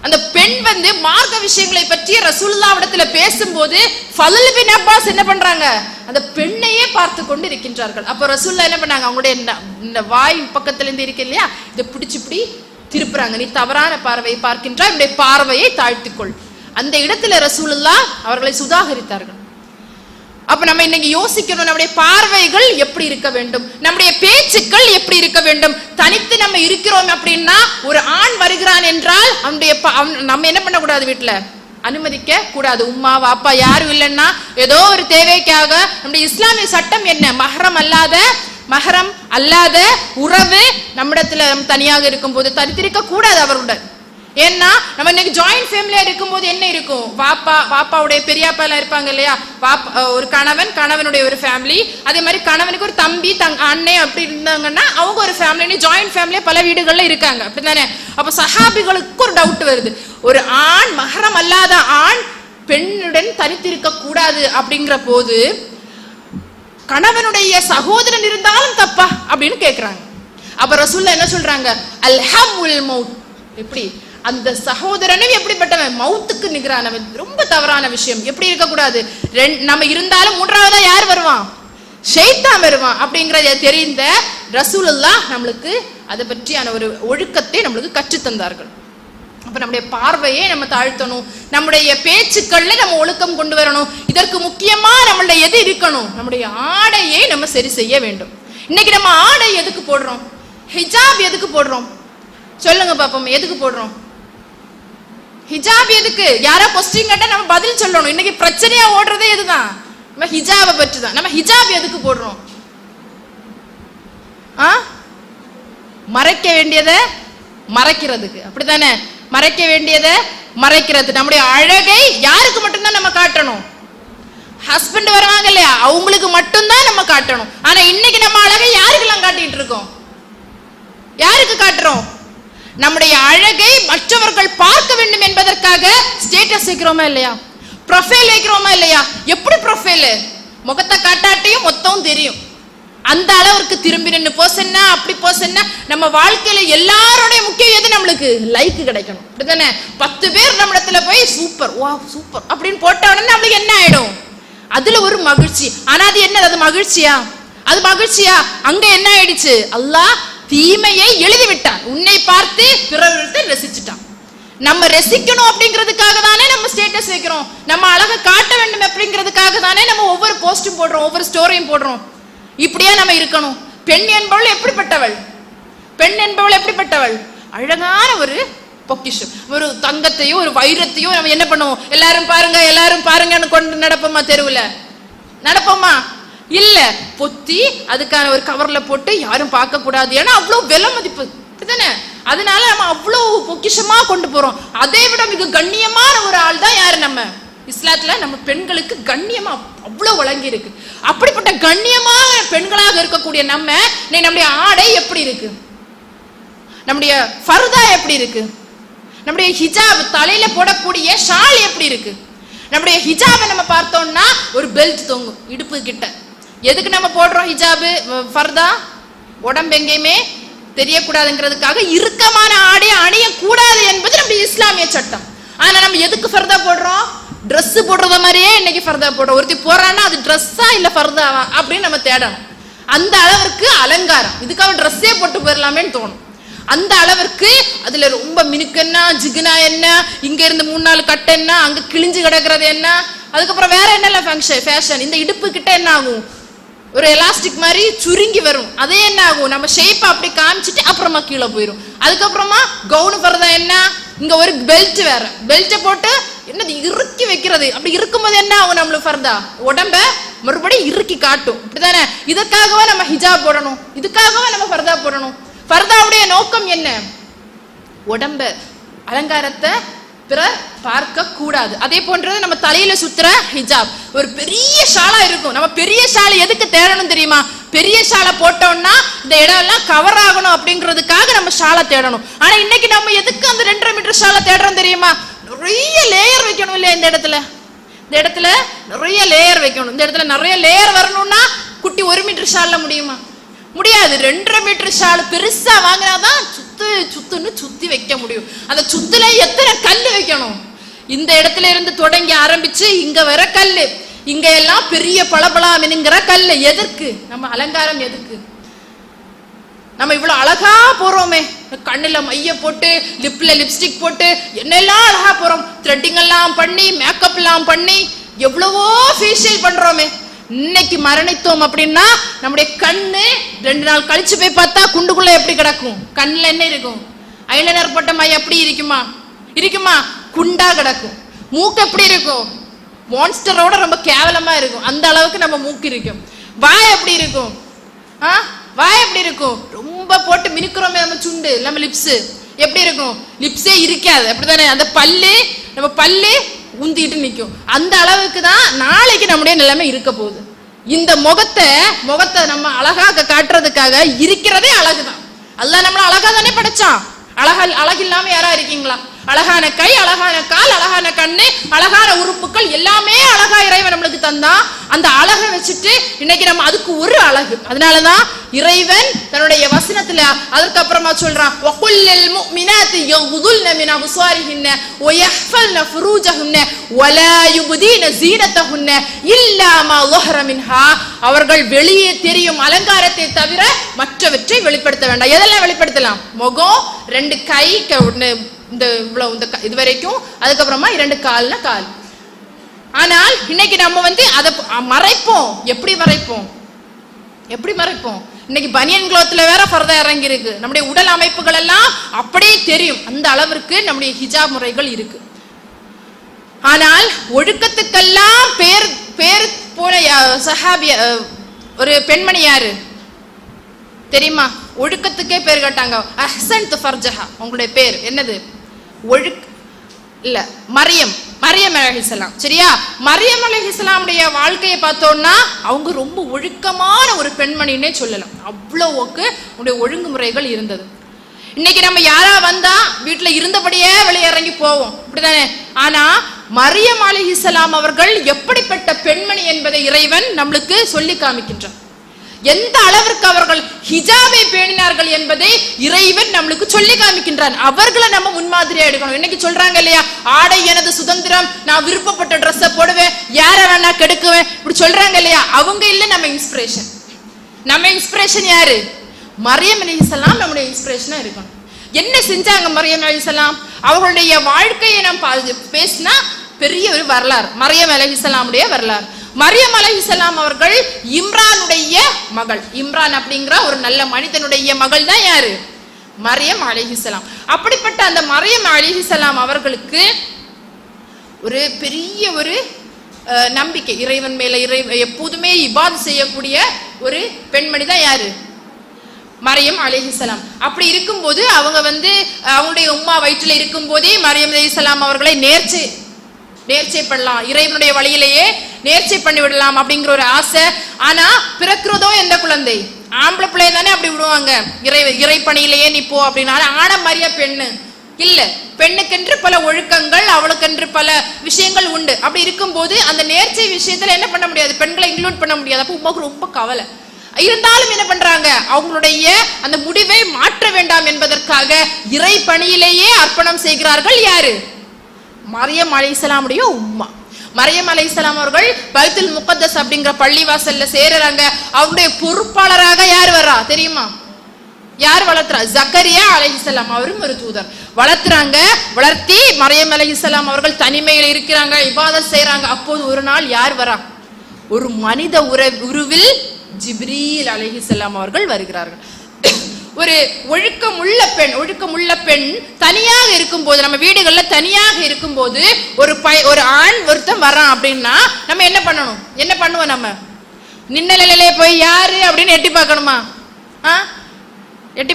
அந்த பெண் வந்து மார்க்க விஷயங்களை பற்றி ரசூலுல்லாஹ்விடத்துல பேசும்போது ஃபதுல் பின் அப்பாஸ் என்ன பண்றாங்க? அந்த பெண்ணையே பார்த்து கொண்டு இருக்கின்றார்கள். அப்ப ரசூலுல்லாஹ் என்ன பண்ணாங்க? அவங்களுடைய இந்த வாய் பக்கத்துல இருந்து இருக்கு இல்லையா, இதை பிடிச்சி திருப்புறாங்க. நீ தவறான பார்வையை பார்க்கின்றாய், உன்னுடைய பார்வையை தாழ்த்திக்கொள். அந்த இடத்துல ரசூலுல்லாஹ் அவர்களை சுதாகரித்தார்கள். அப்ப நம்ம இன்னைக்கு யோசிக்கணும், நம்முடைய பார்வைகள் எப்படி இருக்க வேண்டும், நம்முடைய பேச்சுக்கள் எப்படி இருக்க வேண்டும். தனித்து நம்ம இருக்கிறோம் அப்படின்னா, ஒரு ஆண் வருகிறான் என்றால் நம்ம என்ன பண்ணக்கூடாது? வீட்டுல அனுமதிக்க கூடாது. உம்மா வாப்பா யாரும் இல்லைன்னா ஏதோ ஒரு தேவைக்காக நம்முடைய இஸ்லாமிய சட்டம் என்ன? மஹரம் அல்லாத உறவு நம்மிடத்துல தனியாக இருக்கும் போது தனித்திருக்க கூடாது அவருடன். ஏன்னா நம்ம இன்னைக்கு ஜாயிண்ட் ஃபேமிலியா இருக்கும்போது என்ன இருக்கும், பாப்பாவுடைய பெரியாப்பா எல்லாம் இருப்பாங்க இல்லையா, ஒரு கணவனுடைய ஒரு ஃபேமிலி, அதே மாதிரி கணவனுக்கு ஒரு தம்பி அண்ணன் அப்படி இருந்தாங்கன்னா அவங்க ஒரு ஃபேமிலி, ஜாயிண்ட் ஃபேமிலியா பல வீடுகள்ல இருக்காங்க, அப்படித்தானே? அப்ப சஹாபிகளுக்கு ஒரு டவுட் வருது, ஒரு ஆண் மஹரம் அல்லாத ஆண் பெண்ணுடன் தனித்திருக்க கூடாது அப்படிங்கிற போது கணவனுடைய சகோதரன் இருந்தாலும் தப்பா அப்படின்னு கேக்குறாங்க. அப்ப ரசூலுல்லாஹ் என்ன சொல்றாங்க, அல்ஹம்வுல் மௌத், எப்படி அந்த சகோதரனும் எப்படிப்பட்டவன், மௌத்துக்கு நிகரானவன், ரொம்ப தவறான விஷயம். எப்படி இருக்க கூடாது, நம்ம இருந்தாலும் மூன்றாவதா யார் வருவான், ஷைத்தான் வருவான் அப்படிங்கறத தெரிந்த ரசூலுல்லாஹ் நம்மளுக்கு அதை பற்றியான ஒரு ஒழுக்கத்தை நம்மளுக்கு கற்று தந்தார்கள். அப்ப நம்முடைய பார்வையை நம்ம தாழ்த்தணும், நம்முடைய பேச்சுக்கள்ல நம்ம ஒழுக்கம் கொண்டு வரணும். இதற்கு முக்கியமா நம்மளுடைய எது இருக்கணும், நம்முடைய ஆடையை நம்ம சரி செய்ய வேண்டும். இன்னைக்கு நம்ம ஆடை எதுக்கு போடுறோம், ஹிஜாப் எதுக்கு போடுறோம் சொல்லுங்க பாப்போம், எதுக்கு போடுறோம் ஹிஜாப்? எதுக்கு? யாரா கொஸ்டின் கேட்டா நம்ம பதில் சொல்லணும். இன்னைக்கு பிரச்சனையா ஓடுறதே எதுதான், நம்ம ஹிஜாபை பற்றி தான். நம்ம ஹிஜாப் எதுக்கு போடுறோம், மறைக்க வேண்டியதை மறைக்கிறதுக்கு, அப்படித்தானே? மறைக்க வேண்டியதை மறைக்கிறது. நம்முடைய அழகை யாருக்கு மட்டும்தான் நம்ம காட்டணும், ஹஸ்பண்ட் வருவாங்க இல்லையா, அவங்களுக்கு மட்டும்தான் நம்ம காட்டணும். ஆனா இன்னைக்கு நம்ம அழகை யாருக்கெல்லாம் காட்டிட்டு இருக்கோம், யாருக்கு காட்டுறோம்? நம்முடைய அழகை மற்றவர்கள் பார்க்க வேண்டும் என்பதற்காக ஸ்டேட்டஸ் வைக்கிறோமா இல்லையா, ப்ரொஃபைல் வைக்கிறோமா இல்லையா? எப்படி ப்ரொஃபைல், முகத்தை காட்டாட்டியும் மொத்தம் தெரியும், அந்த அளவுக்கு திரும்பி நின்று போசன்னா அப்படி போசன்னா. நம்ம வாழ்க்கையில எல்லாரோடைய முக்கியம் எது, நம்மளுக்கு லைக் கிடைக்கணும், அப்படிதானே? 10 பேர் நம்ம இடத்துல போய் சூப்பர் வா சூப்பர் அப்படின்னு போட்ட உடனே நம்மளுக்கு என்ன ஆயிடும், அதுல ஒரு மகிழ்ச்சி. ஆனா அது என்ன, அது மகிழ்ச்சியா, அது மகிழ்ச்சியா? அங்க என்ன ஆயிடுச்சு, அல்லாஹ் தீமையை எழுதி விட்டான், உன்னை பார்த்து பிறருக்கு ரசிச்சுட்டான். நம்ம ரசிக்கணும் அப்படிங்கிறதுக்காக தானே நம்ம ஸ்டேட்டஸ் வைக்கிறோம், நம்ம அழகை காட்ட வேண்டும் அப்படிங்கிறதுக்காக தானே நம்ம ஒவ்வொரு போஸ்டும் போடுறோம், ஒவ்வொரு ஸ்டோரியும் போடுறோம். இப்படியா நம்ம இருக்கணும்? பெண் என்பவள் எப்படிப்பட்டவள், பெண் என்பவள் எப்படிப்பட்டவள், அழகான ஒரு பொக்கிஷம். ஒரு தங்கத்தையும் ஒரு வைரத்தையும் நம்ம என்ன பண்ணுவோம், எல்லாரும் பாருங்க எல்லாரும் பாருங்கன்னு கொண்டு நடப்போமா, தெருவுல நடப்போமா? இல்ல, பொத்தி அதுக்கான ஒரு கவர்ல போட்டு யாரும் பார்க்க கூடாது, ஏன்னா அவ்வளவு விலை மதிப்பு தானே, அதனால நம்ம அவ்வளவு பொக்கிஷமா கொண்டு போறோம். அதை விட மிக கண்ணியமான ஒரு ஆள் தான் யாரு, நம்ம இஸ்லாத்துல நம்ம பெண்களுக்கு கண்ணியமா அவ்வளவு வழங்கி இருக்கு. அப்படிப்பட்ட கண்ணியமான பெண்களாக இருக்கக்கூடிய நம்முடைய ஆடை எப்படி இருக்கு, நம்முடைய ஃபர்தா எப்படி இருக்கு, நம்முடைய ஹிஜாப் தலையில போடக்கூடிய ஷால் எப்படி இருக்கு? நம்முடைய ஹிஜாபை நம்ம பார்த்தோம்னா ஒரு பெல்ட் தொங்கும் இடுப்பு கிட்ட. எதுக்கு நம்ம போடுறோம் ஹிஜாபு ஃபர்தா? உடம்பு எங்கேயுமே தெரியக்கூடாதுங்கிறதுக்காக இறுக்கமான ஆடை அணியக்கூடாது என்பது நம்ம இஸ்லாமிய சட்டம். ஆனா நம்ம எதுக்கு ஃபர்தா போடுறோம், ட்ரெஸ் போடுறத மாதிரியே இன்னைக்கு ஃபர்தா போடுறோம். ஒருத்தி போறான்னா அது ட்ரெஸ்ஸா இல்ல ஃபர்தாவா அப்படின்னு நம்ம தேடணும். அந்த அளவிற்கு அலங்காரம், இதுக்காக ட்ரெஸ்ஸே போட்டு போயிடலாமேன்னு தோணும். அந்த அளவிற்கு அதுல ரொம்ப மினுக்கன்னா ஜிகுனா என்ன, இங்க இருந்து 3-4 கட்டை என்ன, அங்க கிழிஞ்சு கிடக்கிறது என்ன, அதுக்கப்புறம் வேற என்னெல்லாம் ஃபேஷன். இந்த இடுப்பு கிட்ட என்ன ஆகும், ஒரு எலாஸ்டிக் மாதிரி சுருங்கி வரும், அதே என்ன ஆகும், நம்ம ஷேப்பை அப்படி காமிச்சிட்டு அப்புறமா கீழே போயிடும். அதுக்கப்புறமா கவுனு ஃபர்தா என்ன, இங்க ஒரு பெல்ட் வேற, பெல்ட்டை போட்டு என்னது இறுக்கி வைக்கிறது. அப்படி இருக்கும்போது என்ன ஆகும், நம்மளுக்கு ஃபர்தா உடம்ப மறுபடியும் இறுக்கி காட்டும், இப்படிதானே? இதுக்காகவே நம்ம ஹிஜாப் போடணும், இதுக்காகவே நம்ம ஃபர்தா போடணும். ஃபர்தாவுடைய நோக்கம் என்ன, உடம்ப அலங்காரத்தை பிறர் பார்க்க கூடாது. அதே போன்றது நம்ம தலையில சுத்துற ஹிஜாப் ஒரு பெரிய ஷாலா இருக்கும். நம்ம பெரிய ஷாலை எதுக்கு தேடணும் தெரியுமா? பெரிய ஷாலை போட்டோம்னா இந்த இடம் எல்லாம் கவர் ஆகணும் அப்படிங்கிறதுக்காக நம்ம ஷாலை தேடணும். ஆனா இன்னைக்கு நம்ம எதுக்கு அந்த 2.5 மீட்டர் ஷாலை தேடுறோம் தெரியுமா? நிறைய லேயர் வைக்கணும் இல்லையா? இந்த இடத்துல நிறைய லேயர் வைக்கணும். இந்த இடத்துல நிறைய லேயர் வரணும்னா குட்டி 1 மீட்டர் ஷால்ல முடியுமா? முடியாது. 2.5 மீட்டர் ஷால் பெருசா வாங்கினாதான் சுத்துன்னு சுத்தி வைக்க முடியும். அந்த சுத்துல எத்தனை கல்லு வைக்கணும்? இந்த இடத்துல இருந்து தொடங்கி ஆரம்பிச்சு இங்க வர கல்லு, இங்க எல்லாம் பெரிய பளபளங்கிற கல்லு. எதற்கு? நம்ம அலங்காரம் எதுக்கு? நம்ம இவ்வளவு அழகா போறோமே, கண்ணுல மைய போட்டு லிப்ல லிப்ஸ்டிக் போட்டு என்னெல்லாம் அழகா போறோம், த்ரெட்டிங் எல்லாம் பண்ணி மேக்கப் எல்லாம் பண்ணி எவ்வளவோ ஃபேஷியல் பண்றோமே. இன்னைக்கு மரணித்தோம் அப்படின்னா நம்முடைய கண்ணு 2 நாள் கழிச்சு போய் பார்த்தா குண்டுக்குள்ள எப்படி கிடக்கும்? கண்ணுல என்ன இருக்கும்? ஐலைனர் போட்ட மைய எப்படி இருக்குமா? குண்டா கிடக்கும். மூக்கு எப்படி இருக்கும்? மான்ஸ்டரோட ரொம்ப கேவலமா இருக்கும். அந்த அளவுக்கு நம்ம மூக்கு இருக்கும். வாய் எப்படி இருக்கும்? வாய் எப்படி இருக்கும்? ரொம்ப போட்டு மினுக்குறோமே நம்ம சுண்டு, நம்ம லிப்ஸ். எப்படி இருக்கும்? லிப்ஸே இருக்காது, அப்படித்தானே? அந்த நம்ம பல்லு உந்திட்டு நிற்கும். அந்த அளவுக்கு தான் நாளைக்கு நம்முடைய நிலைமை இருக்க போகுது. இந்த முகத்தை நம்ம அழகாக காட்டுறதுக்காக இருக்கிறதே அழகுதான். அல்லாஹ் நம்மள அழகா தானே படைச்சான். அழகு இல்லாம யாரா இருக்கீங்களா? அழகான கை, அழகான கால், அழகான கண்ணு, அழகான உறுப்புகள் எல்லாமே அழகா இறைவன் நம்மளுக்கு தந்தான். அந்த அழகை வச்சுட்டு இன்னைக்கு நம்ம அதுக்கு ஒரு அழகு. அதனாலதான் இறைவன் தன்னுடைய வசனத்துல அதற்கு அப்புறமா சொல்றான், வகுல்லில் முஃமினாத்தி யகுதுல்ன மின் அப்சாரிஹின்ன வயஹ்ஃபல்ன ஃபுரூஜஹுன்ன வலா யுப்தீன ஸீனத்தஹுன்ன இல்லா மா ظஹர மின்ஹா. அவர்கள் வெளியே தெரியும் அலங்காரத்தை தவிர மற்றவற்றை வெளிப்படுத்த வேண்டாம். எதெல்லாம் வெளிப்படுத்தலாம்? முகம், 2 கை, இந்த இது வரைக்கும், அதுக்கப்புறமா 2 கால்னா கால். ஆனால் இன்னைக்கு நம்ம அதை மறைப்போம். எப்படி மறைப்போம்? இன்னைக்கு பனியன் குளோத்ல வேற ஃபர்தா இறங்கி இருக்கு. நம்முடைய உடல் அமைப்புகள் எல்லாம் அப்படியே தெரியும். அந்த அளவிற்கு நம்முடைய ஹிஜாப் முறைகள் இருக்கு. ஆனால் ஒழுக்கத்துக்கெல்லாம் பேர் போன சஹாபிய ஒரு பெண்மணி யாரு தெரியுமா? ஒழுக்கத்துக்கே பேர் கேட்டாங்க. அஹ்சன்து ஃபர்ஜஹா. உங்களுடைய பேர் என்னது? மரியம் அலைஹிஸ்ஸலாம். சரியா? மரியம் அலைஹிஸ்ஸலாமுடைய வாழ்க்கையை பார்த்தோம்னா அவங்க ரொம்ப ஒழுக்கமான ஒரு பெண்மணின்னே சொல்லலாம். அவ்வளவுக்கு உடைய ஒழுங்குமுறைகள் இருந்தது. இன்னைக்கு நம்ம யாரா வந்தா வீட்டுல இருந்தபடியே வெளியே இறங்கி போவோம், அப்படித்தானே? ஆனா மரியம் அலைஹிஸ்ஸலாம் அவர்கள் எப்படிப்பட்ட பெண்மணி என்பதை இறைவன் நம்மளுக்கு சொல்லி காமிக்கின்றார். எந்த அளவிற்கு அவர்கள் ஹிஜாபை பேணினார்கள் என்பதை இறைவன் நம்மளுக்கு சொல்லி காமிக்கின்றான். அவர்களை நம்ம முன்மாதிரியா எடுக்கணும். இன்னைக்கு சொல்றாங்க இல்லையா, ஆடை எனது சுதந்திரம், நான் விருப்பப்பட்ட ட்ரெஸ்ஸை போடுவேன், யார வேணா கெடுக்குவேன், இப்படி சொல்றாங்க இல்லையா? அவங்க இல்ல நம்ம இன்ஸ்பிரேஷன் யாரு? மரியம் அலைஹிஸ்ஸலாம் நம்முடைய இன்ஸ்பிரேஷனா இருக்கணும். என்ன செஞ்சாங்க மரியம் அலைஹிஸ்ஸலாம்? அவர்களுடைய வாழ்க்கையை நாம் பேசினா பெரிய ஒரு வரலாறு, மரியம் அலைஹிஸ்ஸலாமுடைய வரலாறு. மரியம் அலைஹிஸ்ஸலாம் அவர்கள் இம்ரானுடைய மகள். இம்ரான் அப்படிங்கிற ஒரு நல்ல மனிதனுடைய மகள் தான் யாரு? மரியம் அலைஹிஸ்ஸலாம். அப்படிப்பட்ட அந்த மரியம் அலைஹிஸ்ஸலாம் அவர்களுக்கு ஒரு பெரிய ஒரு நம்பிக்கை இறைவன் மேல, எப்போதுமே இபாதத் செய்யக்கூடிய ஒரு பெண்மணி தான் யாரு? மரியம் அலைஹிஸ்ஸலாம். அப்படி இருக்கும்போது அவங்க அவங்களுடைய உம்மா வயிற்றுல இருக்கும் போதே மரியம் அலைஹிஸ்ஸலாம் அவர்களை நேர்ச்சை பண்ணலாம், இறைவனுடைய வழியிலேயே நேர்ச்சை பண்ணி விடலாம் அப்படிங்கிற ஒரு ஆசை. ஆனா பிறக்கிறதோ எந்த குழந்தை? ஆம்பளை பிள்ளை தானே அப்படி விடுவாங்க, இறை பணியிலேயே நீ போ அப்படின்னா. ஆன மாதிரியா பெண்ணு இல்ல, பெண்ணுக்கென்று பல ஒழுக்கங்கள், அவளுக்கென்று பல விஷயங்கள் உண்டு. அப்படி இருக்கும்போது அந்த நேர்ச்சை விஷயத்துல என்ன பண்ண முடியாது, பெண்களை இன்க்ளூட் பண்ண முடியாது. அப்போ உமாவுக்கு ரொம்ப கவலை. இருந்தாலும் என்ன பண்றாங்க, அவங்களுடைய அந்த முடிவை மாற்ற வேண்டாம் என்பதற்காக இறை பணியிலேயே அர்ப்பணம் செய்கிறார்கள். யாரு? மரியம் அலைஹிஸ்ஸலாமுடைய உம்மா. மரியம் அலைஹிஸ்ஸலாம் அவர்கள் பைத்துல் முகத்தஸ் அப்படிங்கிற பள்ளிவாசல்ல சேருறாங்க. அவருடைய பொறுப்பாளராக யார் வர்றா தெரியுமா? யார் வளர்த்துறா? ஜக்கரியா அலைஹிஸ்ஸலாம். அவரும் ஒரு தூதர். வளர்த்தி மரியம் அலைஹிஸ்ஸலாம் அவர்கள் தனிமையில் இருக்கிறாங்க, இபாதத் செய்யறாங்க. அப்போது ஒரு நாள் யார் வரா? ஒரு மனித உருவில் ஜிப்ரீல் அலைஹிஸ்ஸலாம் அவர்கள் வருகிறார்கள். ஒரு ஒழுக்கமுள்ள பெண் தனியாக இருக்கும்போது, நம்ம வீடுகள்ல தனியாக இருக்கும்போது ஒரு ஆண் ஒருத்தன் வரான் அப்படின்னா நம்ம என்ன பண்ணுவோம்? நம்ம நின்னலே போய் யாரு அப்படின்னு எட்டி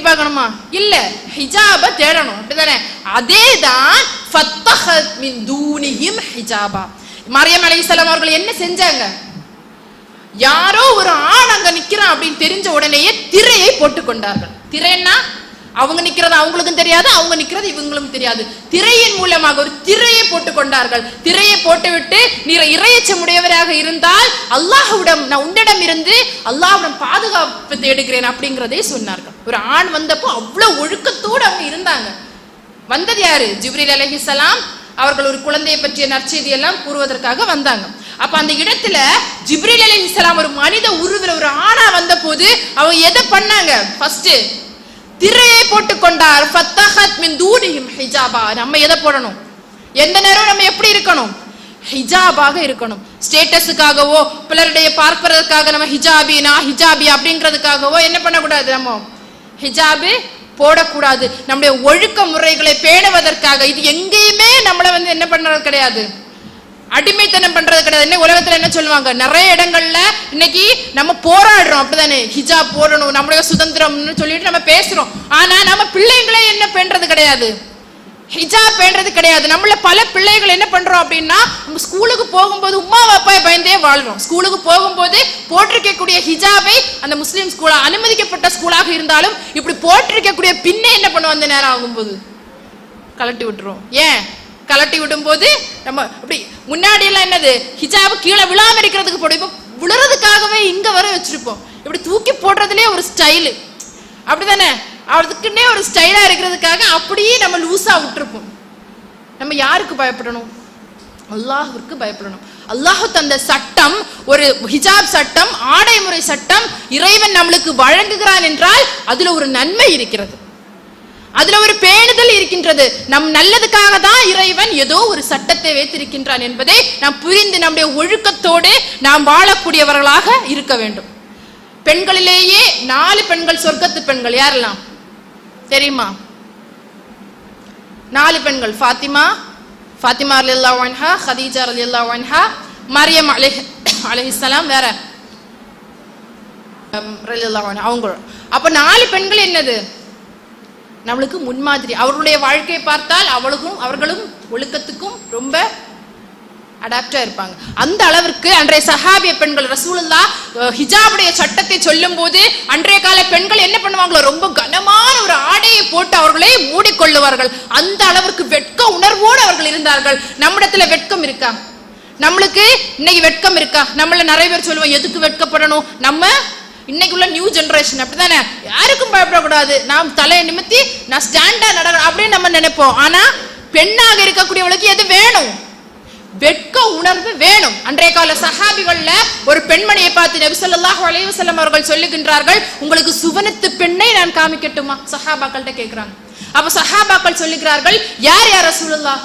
பார்க்கணுமா? இல்ல, ஹிஜாப தேடணும், அப்படிதானே? அதேதான் ஃபத்தஹத் மின் தூனிஹிம் ஹிஜாபா. மரியம் அலைஹிஸ்ஸலாம் அவர்கள் என்ன செஞ்சாங்க? யாரோ ஒரு ஆண் அங்க நிக்கிறான் அப்படின்னு தெரிஞ்ச உடனேயே திரையை போட்டுக் கொண்டார்கள். திரைன்னா அவங்க நிக்கிறது அவங்களுக்கும் தெரியாது, அவங்க நிக்கிறது இவங்களுக்கும் தெரியாது. திரையின் மூலமாக ஒரு திரையை போட்டுக் கொண்டார்கள். திரையை போட்டுவிட்டு, நீ இறையச்சமுடையவராக இருந்தால் அல்லாஹ்விடம், நான் உன்னிடம் இருந்து அல்லாஹ்விடம் பாதுகாப்பு தேடுகிறேன் அப்படிங்கிறதே சொன்னார்கள். ஒரு ஆண் வந்தப்போ அவ்வளவு ஒழுக்கத்தோடு அவங்க இருந்தாங்க. வந்தது யாரு? ஜிப்ரீல் அலைஹிஸ்ஸலாம் அவர்கள் ஒரு குழந்தையை பற்றிய நற்செய்தி எல்லாம் கூறுவதற்காக வந்தாங்க. அப்ப அந்த இடத்துல ஜிப்ரீல் அலைஹிஸ்ஸலாம் ஒரு மனித உருவில் ஒரு ஆணா வந்த போது அவங்க எதை பண்ணாங்க? ஃபர்ஸ்ட் திரையை போட்டுக் கொண்டார். ஃபத்தஹத் மின் தூனிஹிம் ஹிஜாபா. நம்ம எதை போடணும்? எந்த நேரம் நம்ம எப்படி இருக்கணும்? ஹிஜாபாக இருக்கணும். ஸ்டேட்டஸுக்காகவோ பிறருடைய பார்ப்பதற்காக நம்ம ஹிஜாபி அப்படிங்கிறதுக்காகவோ என்ன பண்ணக்கூடாது? நம்ம ஹிஜாபு போடக்கூடாது. நம்முடைய ஒழுக்க முறைகளை பேணுவதற்காக. இது எங்கேயுமே நம்மளை என்ன பண்றது கிடையாது, அடிமைத்தனம் பண்றது கிடையாது. உலகத்துல என்ன சொல்லுவாங்க, நிறைய இடங்கள்ல இன்னைக்கு நம்ம போராடுறோம், அப்படிதானே, ஹிஜாப் போடணும், நம்மளுடைய சுதந்திரம்னு சொல்லிட்டு நம்ம பேசுறோம். ஆனா நம்ம பிள்ளைங்களே என்ன பண்றது கிடையாது, ஹிஜாப் பண்றது கிடையாது. நம்மள பல பிள்ளைகள் என்ன பண்றோம் அப்படின்னா, நம்ம ஸ்கூலுக்கு போகும்போது உம்மா அப்பா பயந்தே வாழ்றோம். ஸ்கூலுக்கு போகும்போது போட்டிருக்கக்கூடிய ஹிஜாபை அந்த முஸ்லீம் ஸ்கூலா அனுமதிக்கப்பட்ட ஸ்கூலாக இருந்தாலும் இப்படி போட்டிருக்கக்கூடிய பின்னே என்ன பண்ணுவோம், அந்த நேரம் ஆகும்போது கலட்டி விட்டுருவோம். ஏன் கலட்டி விடும் போது நம்ம அப்படி முன்னாடி எல்லாம் என்னது, ஹிஜாபு கீழே விழாம இருக்கிறதுக்கு போடும், இப்போ விழுறதுக்காகவே இங்க வர வச்சிருப்போம். இப்படி தூக்கி போடுறதுலயே ஒரு ஸ்டைலு, அப்படிதானே, அதுக்குன்னே ஒரு ஸ்டைலா இருக்கிறதுக்காக அப்படியே நம்ம லூசா விட்டுருப்போம். நம்ம யாருக்கு பயப்படணும், அல்லாஹ்விற்கு பயப்படணும். அல்லாஹ் தந்த சட்டம், ஒரு ஹிஜாப் சட்டம், ஆடை முறை சட்டம் இறைவன் நம்மளுக்கு வழங்குகிறான் என்றால் அதுல ஒரு நன்மை இருக்கிறது, அதுல ஒரு பேணுதல் இருக்கின்றது. நம் நல்லதுக்காக தான் இறைவன் ஏதோ ஒரு சட்டத்தை வைத்திருக்கின்றான் என்பதை நாம் புரிந்து நம்முடைய ஒழுக்கத்தோடு நாம் வாழக்கூடியவர்களாக இருக்க வேண்டும். பெண்களிலேயே 4 பெண்கள் சொர்க்கத்து பெண்கள் யாரெல்லாம் தெரியுமா? 4 பெண்கள், ஃபாத்திமா ரலியல்லாஹு அன்ஹா, ஹதீஜா ரலியல்லாஹு அன்ஹா, மரியம் அலைஹிஸ்ஸலாம், வேற ரலியல்லாஹு அன்ஹா, அவங்க. அப்ப 4 பெண்கள் என்னது, நம்மளுக்கு முன்மாதிரி. அவர்களுடைய வாழ்க்கையை பார்த்தால் அவர்களும் ஒழுக்கத்துக்கும் ரொம்ப அடாப்டா இருப்பாங்க. அந்த அளவிற்கு அன்றைய சஹாபிய பெண்கள் ரசூலுல்லாஹ் ஹிஜாபுடைய சட்டத்தை சொல்லும் போது அன்றைய கால பெண்கள் என்ன பண்ணுவாங்களோ, ரொம்ப கனமான ஒரு ஆடையை போட்டு அவர்களை மூடிக்கொள்ளுவார்கள். அந்த அளவிற்கு வெட்க உணர்வோடு அவர்கள் இருந்தார்கள். நம்மிடத்துல வெட்கம் இருக்கா? நம்மளுக்கு இன்னைக்கு வெட்கம் இருக்கா? நம்மள நிறைய பேர் சொல்லுவோம், எதுக்கு வெட்கப்படணும், நம்ம இன்னைக்கு உள்ள நியூ ஜெனரேஷன் அப்படித்தானே, யாருக்கும் பயப்படக்கூடாது, நாம் தலையை நிமித்தி நான் ஸ்டாண்டா நடக்கிறேன் அப்படின்னு நம்ம நினைப்போம். ஆனா பெண்ணாக இருக்கக்கூடியவளுக்கு எது வேணும், வெட்க உணர்வு வேணும். அன்றைய கால சஹாபிகள்ல ஒரு பெண்மணியை பார்த்து நபி ஸல்லல்லாஹு அலைஹி வஸல்லம் அவர்கள் சொல்லுகின்றார்கள், உங்களுக்கு சுவனத்து பெண்ணை நான் காமிக்கட்டுமா? சஹாபாக்கள்கிட்ட கேட்கிறாங்க. அப்ப சஹாபாக்கள் சொல்லுகிறார்கள், யார் யார் ரசூலுல்லாஹ்?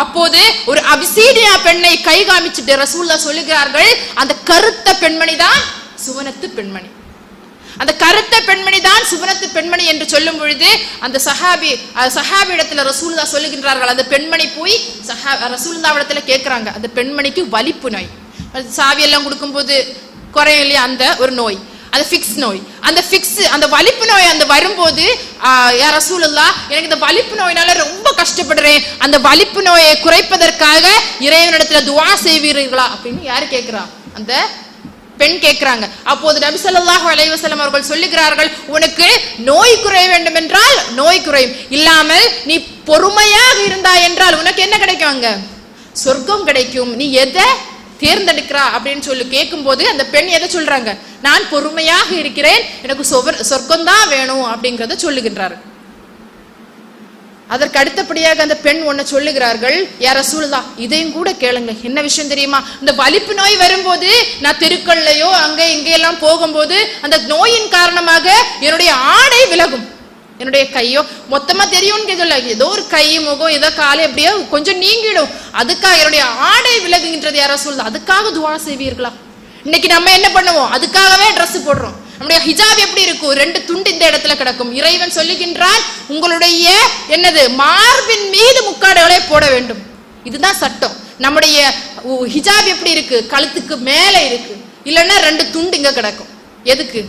அப்போது ஒரு அபிசீனியா பெண்ணை கை காமிச்சுட்டு ரசூலுல்லாஹ் சொல்லுகிறார்கள், அந்த கருத்த பெண்மணி தான் சுவனத்து பெண்மணி, அந்த கருத்த பெண்மணி தான் சுவனத்து பெண்மணி என்று சொல்லும் பொழுது அந்த சஹாபி இடத்துல ரசூலுல்லாஹ் சொல்லுகின்றார்கள், அந்த பெண்மணி போய் ரசூலுல்லாஹ் இடத்துல கேட்கிறாங்க, அந்த பெண்மணிக்கு வலிப்பு நோய், சாவி எல்லாம் கொடுக்கும்போது குறையும் இல்லையா, அந்த ஒரு நோய், அந்த ஃபிக்ஸ் நோய், அந்த வலிப்பு நோய் அந்த வரும்போது, யா ரசூலுல்லாஹ், எனக்கு இந்த வலிப்பு நோயினால ரொம்ப கஷ்டப்படுறேன், அந்த வலிப்பு நோயை குறைப்பதற்காக இறைவனிடத்துல துஆ செய்வீர்களா அப்படின்னு யாரு கேட்கிறா? அந்த பெண் கேட்கிறாங்க. அப்போது நபி ஸல்லல்லாஹு அலைஹி வஸல்லம் அவர்கள் சொல்லுகிறார்கள், உனக்கு நோய் குறைய வேண்டும் என்றால் நோய் குறையும், இல்லாமல் நீ பொறுமையாக இருந்தாய் என்றால் உனக்கு என்ன கிடைக்கும்? அங்க சொர்க்கம் கிடைக்கும். நீ எதை தேர்ந்தெடுக்கிறா அப்படின்னு சொல்லி கேட்கும் போது அந்த பெண் எதை சொல்றாங்க? நான் பொறுமையாக இருக்கிறேன், எனக்கு சொர்க்கம் தான் வேணும் அப்படிங்கறத சொல்லுகின்றார்கள். அதற்கு அடுத்தபடியாக அந்த பெண் ஒன்ன சொல்லுகிறார்கள், யா ரசூலுல்லாஹ், இதையும் கூட கேளுங்க, என்ன விஷயம் தெரியுமா? இந்த வலிப்பு நோய் வரும்போது நான் தெருக்கள்லையோ அங்க இங்கெல்லாம் போகும்போது அந்த நோயின் காரணமாக என்னுடைய ஆடை விலகும், என்னுடைய கையோ மொத்தமா தெரியும்னு சொல்ல, ஏதோ ஒரு கை முகம் ஏதோ காலை அப்படியே கொஞ்சம் நீங்கிடும், அதுக்காக என்னுடைய ஆடை விலகுகின்றது. யா ரசூலுல்லாஹ், அதுக்காக துஆ செய்வீர்களா? இன்னைக்கு நம்ம என்ன பண்ணுவோம், அதுக்காகவே ட்ரெஸ் போடுறோம். நம்முடைய ஹிஜாப் எப்படி இருக்கும்? 2 துண்டு இந்த இடத்துல கிடக்கும். இறைவன் சொல்லுகின்றான், உங்களுடைய என்னது மார்பின் மீது முக்காடுகளை போட வேண்டும், இதுதான் சட்டம். நம்முடைய ஹிஜாப் எப்படி இருக்கு? கழுத்துக்கு மேலே இருக்கு, இல்லைன்னா 2 துண்டு இங்க கிடக்கும். எதுக்கு?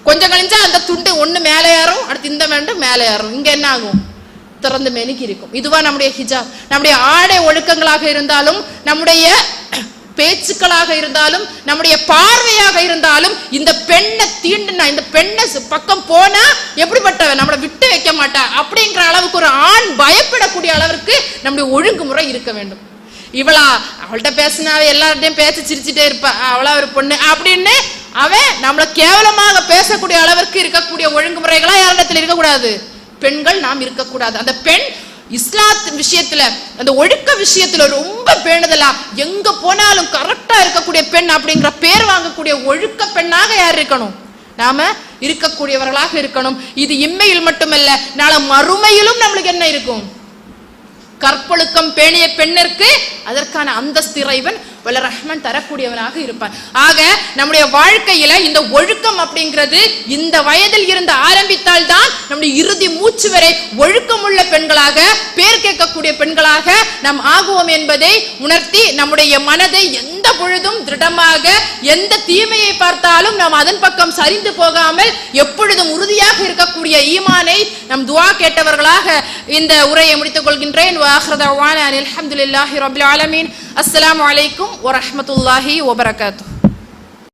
கொஞ்சம் கழிஞ்சா அந்த துண்டு ஒண்ணு மேலே ஏறும், அடுத்து இந்த வேண்டும் மேலே ஏறும், இங்க என்ன ஆகும்? திறந்து மெனுக்கி இருக்கும். இதுவா நம்முடைய ஹிஜாப்? நம்முடைய ஆடை ஒழுக்கங்களாக இருந்தாலும், நம்முடைய பேச்சுக்களாக இருந்தாலும், நம்முடைய பார்வையாக இருந்தாலும், இந்த பெண்ணை தீண்டுனா, இந்த பெண்ணை பக்கம் போனா எப்படிப்பட்டவன் நம்மளை விட்டு வைக்க மாட்டா அப்படிங்கிற அளவுக்கு ஒரு ஆண் பயப்படக்கூடிய அளவிற்கு நம்முடைய ஒழுங்குமுறை இருக்க வேண்டும். இவளா அவள்கிட்ட பேசினாவே எல்லார்ட்டையும் பேசி சிரிச்சுட்டே இருப்பா, அவளா ஒரு பொண்ணு அப்படின்னு அவன் நம்மளை கேவலமாக பேசக்கூடிய அளவிற்கு இருக்கக்கூடிய ஒழுங்குமுறைகளா யாரிடத்துல இருக்கக்கூடாது? பெண்கள் நாம் இருக்கக்கூடாது. அந்த பெண் இஸ்லாத் விஷயத்துல, அந்த ஒழுக்க விஷயத்துல ரொம்ப பேணுதலா, எங்க போனாலும் கரெக்டா இருக்கக்கூடிய பெண் அப்படிங்கிற பேர் வாங்கக்கூடிய ஒழுக்க பெண்ணாக யார் இருக்கணும்? நாம இருக்கக்கூடியவர்களாக இருக்கணும். இது இம்மையில் மட்டுமல்ல, நாளை மறுமையிலும் நம்மளுக்கு என்ன இருக்கும்? கற்பொழுக்கம் பேணிய பெண்ணிற்கு அதற்கான அந்தஸ்து இறைவன் வல்ல ரஹ்மான் தரக்கூடியவனாக இருப்பான். ஆக நம்முடைய வாழ்க்கையில இந்த ஒழுக்கம் அப்படிங்கிறது இந்த வயதில் இருந்து ஆரம்பித்தால் தான் நம்முடைய இறுதி மூச்சு வரை ஒழுக்கமுள்ள பெண்களாக, பேர் கேட்கக்கூடிய பெண்களாக நாம் ஆகுவோம் என்பதை உணர்த்தி நம்முடைய மனதை எந்த பொழுதும் திருடமாக, எந்த தீமையை பார்த்தாலும் நாம் அதன் பக்கம் சரிந்து போகாமல் எப்பொழுதும் உறுதியாக இருக்கக்கூடிய ஈமானை நம் துஆ கேட்டவர்களாக இந்த உரையை முடித்துக் கொள்கின்றேன். வஆகிரு தஅவானா அல்ஹம்துலில்லாஹி ரப்பில் ஆலமீன். அஸ்ஸலாமு அலைக்கும் வரஹ்மத்துல்லாஹி வபரகாத்துஹு.